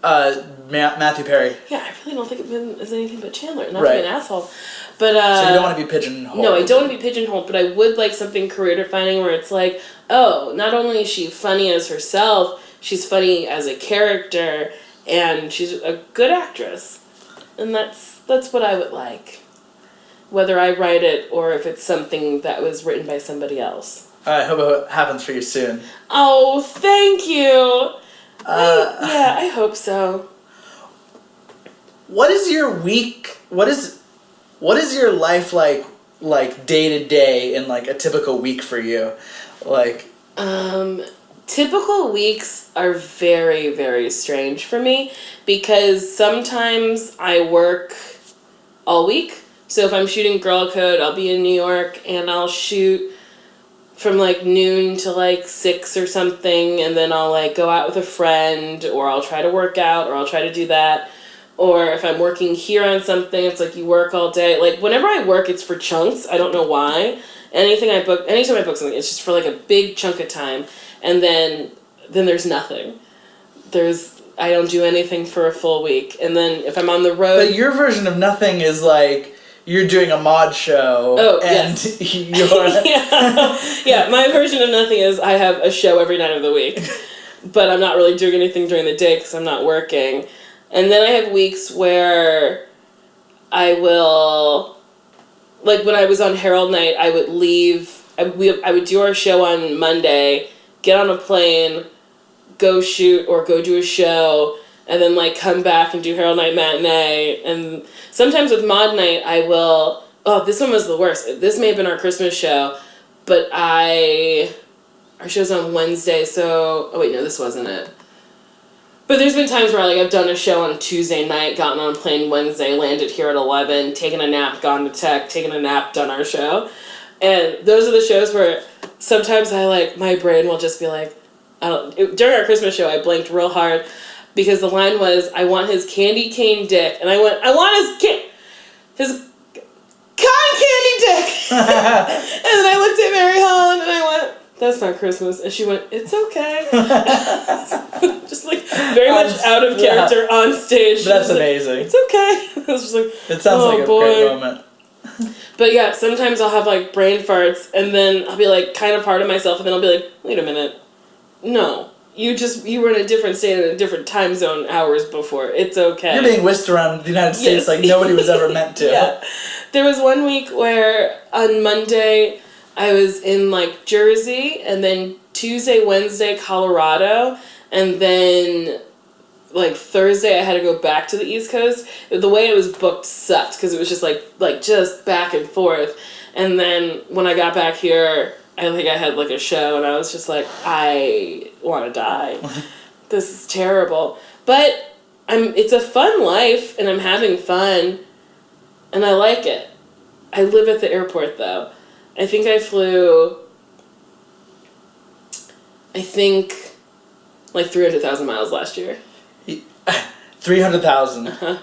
Matthew Perry. Yeah, I really don't think of him as anything but Chandler. Not Right. to be an asshole. But, so you don't want to be pigeonholed. No, I don't want to be pigeonholed, but I would like something career-defining where it's like, oh, not only is she funny as herself, she's funny as a character, and she's a good actress. And that's what I would like. Whether I write it or if it's something that was written by somebody else. I hope it happens for you soon. Oh, thank you! Yeah, I hope so. What is your week... What is your life like day to day in, like, a typical week for you? Like... Typical weeks are very, very strange for me because sometimes I work all week. So if I'm shooting Girl Code, I'll be in New York and I'll shoot from like noon to like 6 or something, and then I'll like go out with a friend, or I'll try to work out, or I'll try to do that. Or if I'm working here on something, it's like you work all day. Like whenever I work, it's for chunks. I don't know why. Anytime I book something, it's just for like a big chunk of time. And then there's nothing. I don't do anything for a full week. And then if I'm on the road... But your version of nothing is like you're doing a Maude show. Oh, and yes. you're... Yeah, my version of nothing is I have a show every night of the week. But I'm not really doing anything during the day because I'm not working. And then I have weeks where I will... Like when I was on Herald Night, I would leave... I would do our show on Monday... Get on a plane, go shoot or go do a show, and then like come back and do Herald Night matinee. And sometimes with Maude Night, I will. Oh, this one was the worst. This may have been our Christmas show, but our show's on Wednesday. So wait, no, this wasn't it. But there's been times where I've done a show on Tuesday night, gotten on a plane Wednesday, landed here at 11, taken a nap, gone to tech, taken a nap, done our show. And those are the shows where sometimes my brain will just be like, during our Christmas show, I blinked real hard because the line was, I want his candy cane dick. And I went, I want his cotton candy dick. And then I looked at Mary Holland and I went, that's not Christmas. And she went, it's okay. Just like very much out of character on stage. That's amazing. It's okay. I was just like, it sounds like a great moment. But yeah, sometimes I'll have like brain farts and then I'll be like kind of hard on myself and then I'll be like, wait a minute. No. You were in a different state in a different time zone hours before. It's okay. You're being whisked around the United States like nobody was ever meant to. Yeah. There was one week where on Monday I was in like Jersey and then Tuesday, Wednesday, Colorado, and then like Thursday I had to go back to the East Coast. The way it was booked sucked because it was just like just back and forth. And then when I got back here, I think I had like a show and I was just like, I want to die. This is terrible. But it's a fun life and I'm having fun and I like it. I live at the airport though. I think I flew like 300,000 miles last year. 300,000. Uh-huh.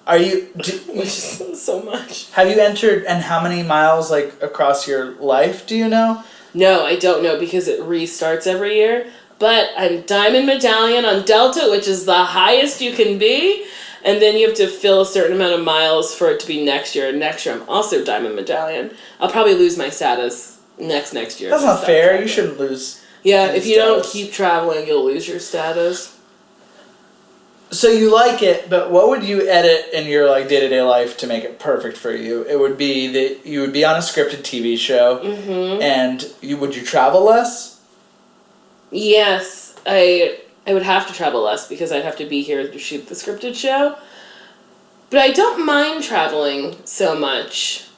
Are you... Which is so much. Have you entered, and how many miles, like, across your life, do you know? No, I don't know because it restarts every year. But I'm Diamond Medallion on Delta, which is the highest you can be. And then you have to fill a certain amount of miles for it to be next year. Next year I'm also Diamond Medallion. I'll probably lose my status next year. That's not fair. Traveling. You shouldn't lose. Yeah, if you don't keep traveling, you'll lose your status. So you like it, but what would you edit in your like day-to-day life to make it perfect for you? It would be that you would be on a scripted TV show, and would you travel less? Yes, I would have to travel less because I'd have to be here to shoot the scripted show. But I don't mind traveling so much.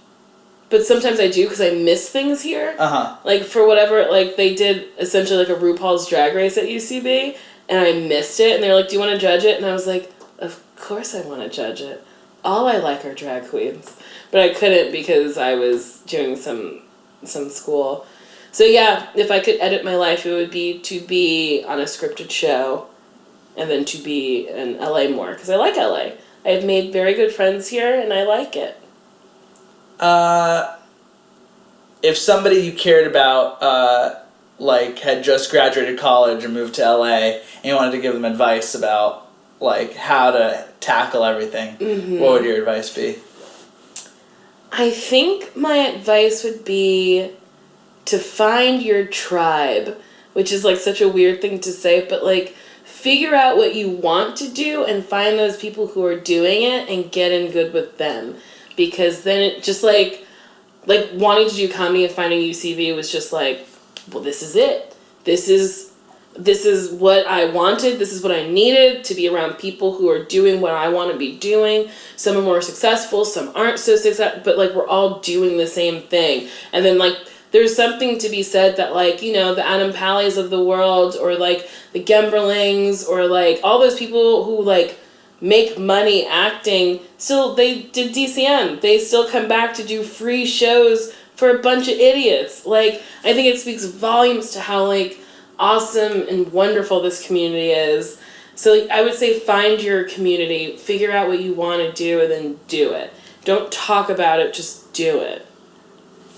but sometimes I do because I miss things here. Uh-huh. Like, for whatever, like, they did essentially like a RuPaul's Drag Race at UCB, and I missed it, and they were like, do you want to judge it? And I was like, of course I want to judge it. All I like are drag queens. But I couldn't because I was doing some school. So yeah, if I could edit my life, it would be to be on a scripted show and then to be in LA more, because I like LA. I have made very good friends here, and I like it. If somebody you cared about, like, had just graduated college and moved to LA, and you wanted to give them advice about, like, how to tackle everything, what would your advice be? I think my advice would be to find your tribe, which is, like, such a weird thing to say, but, like, figure out what you want to do and find those people who are doing it and get in good with them. Because then it just, like wanting to do comedy and finding UCB was just like, well, this is it. This is what I wanted. This is what I needed, to be around people who are doing what I want to be doing. Some are more successful, some aren't so successful, but, like, we're all doing the same thing. And then, like, there's something to be said that, like, you know, the Adam Palleys of the world, or, like, the Gemberlings, or, like, all those people who, like, make money acting, still, they did DCM. They still come back to do free shows for a bunch of idiots. Like, I think it speaks volumes to how, like, awesome and wonderful this community is. So, like, I would say find your community, figure out what you want to do, and then do it. Don't talk about it, just do it.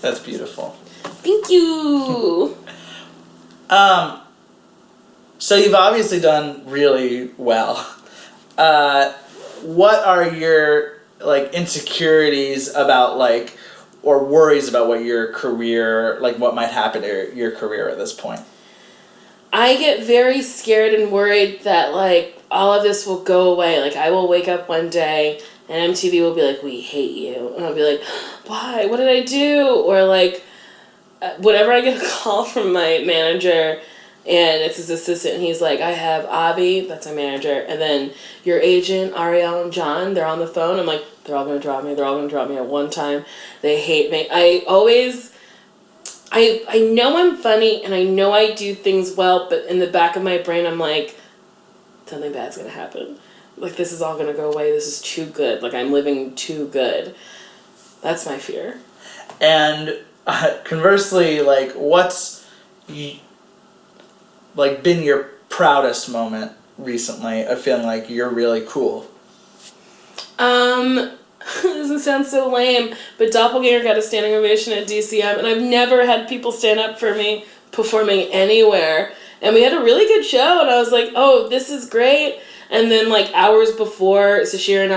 That's beautiful. Thank you! So you've obviously done really well. What are your, like, insecurities about, like, or worries about what your career, like, what might happen to your career at this point? I get very scared and worried that, like, all of this will go away. Like, I will wake up one day and MTV will be like, we hate you. And I'll be like, why? What did I do? Or, like, whenever I get a call from my manager and it's his assistant, and he's like, I have Avi, that's my manager, and then your agent, Ariel and John, they're on the phone. I'm like, they're all going to drop me. They're all going to drop me at one time. They hate me. I know I'm funny, and I know I do things well, but in the back of my brain, I'm like, something bad's going to happen. Like, this is all going to go away. This is too good. Like, I'm living too good. That's my fear. And conversely, like, what's like been your proudest moment recently of feeling like you're really cool? It doesn't sound so lame, but Doppelganger got a standing ovation at DCM, and I've never had people stand up for me performing anywhere. And we had a really good show, and I was like, oh, this is great. And then, like, hours before, Sashir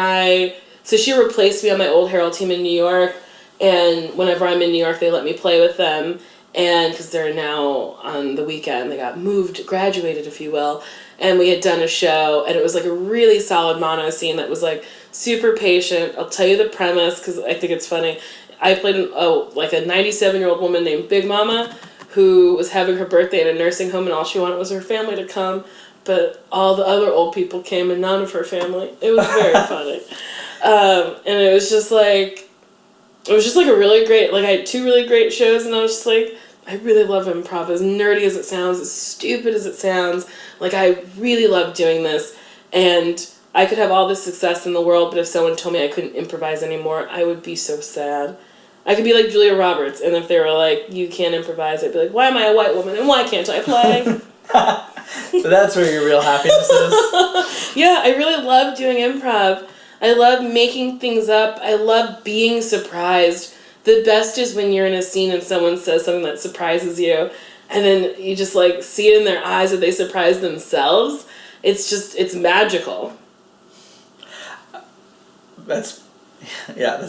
replaced me on my old Herald team in New York, and whenever I'm in New York, they let me play with them. And because they're now on the weekend, they got moved, graduated, if you will. And we had done a show, and it was like a really solid mono scene that was like super patient. I'll tell you the premise because I think it's funny. I played a 97-year-old woman named Big Mama who was having her birthday in a nursing home, and all she wanted was her family to come. But all the other old people came, and none of her family. It was very funny. And it was just like a really great, like, I had 2 really great shows, and I was just like, I really love improv, as nerdy as it sounds, as stupid as it sounds. Like, I really love doing this, and I could have all this success in the world, but if someone told me I couldn't improvise anymore, I would be so sad. I could be like Julia Roberts, and if they were like, you can't improvise, I'd be like, why am I a white woman, and why can't I play? So that's where your real happiness is? Yeah, I really love doing improv. I love making things up. I love being surprised. The best is when you're in a scene and someone says something that surprises you, and then you just, like, see it in their eyes that they surprise themselves. It's magical. That's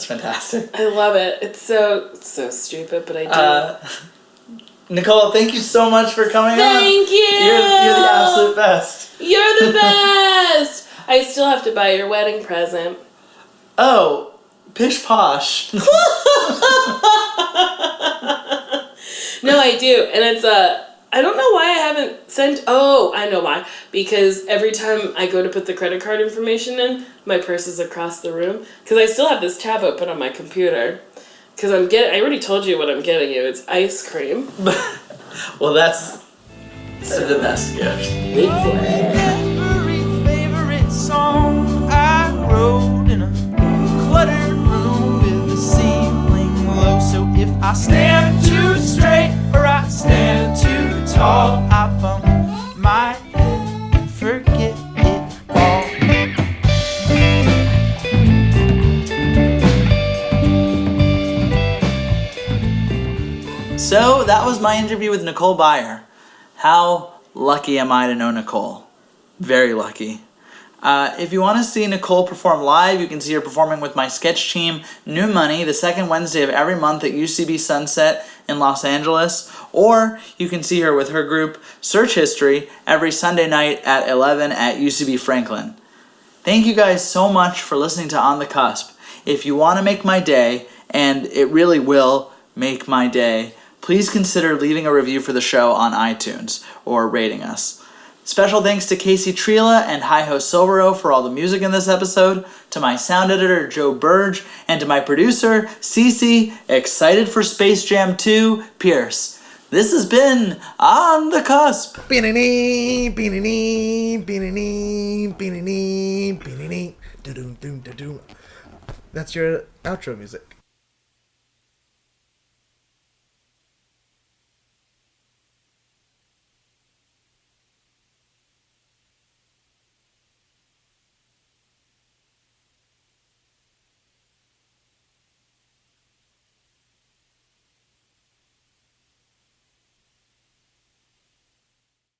fantastic. I love it. It's so stupid, but I do. Nicole, thank you so much for coming on. Thank you! You're the absolute best. You're the best! I still have to buy your wedding present. Oh, pish posh. No, I do. And it's I don't know why I haven't sent... Oh, I know why. Because every time I go to put the credit card information in, my purse is across the room. Because I still have this tab open on my computer. Because I already told you what I'm getting you. It's ice cream. Well, that's the best gift. Wait for it. Every favorite song I wrote in a cluttered room with the ceiling low. So if I stand too straight or I stand too tall, I bump my head and forget it all. So that was my interview with Nicole Byer. How lucky am I to know Nicole? Very lucky. If you want to see Nicole perform live, you can see her performing with my sketch team, New Money, the second Wednesday of every month at UCB Sunset in Los Angeles. Or you can see her with her group, Search History, every Sunday night at 11 at UCB Franklin. Thank you guys so much for listening to On the Cusp. If you want to make my day, and it really will make my day, please consider leaving a review for the show on iTunes or rating us. Special thanks to Casey Trela and Hi-Ho Silvero for all the music in this episode, to my sound editor Joe Burge, and to my producer Cece, excited for Space Jam 2, Pierce. This has been On the Cusp. Beanie, beanie, beanie, beanie, beanie, da-doom, doom, da-doom. That's your outro music.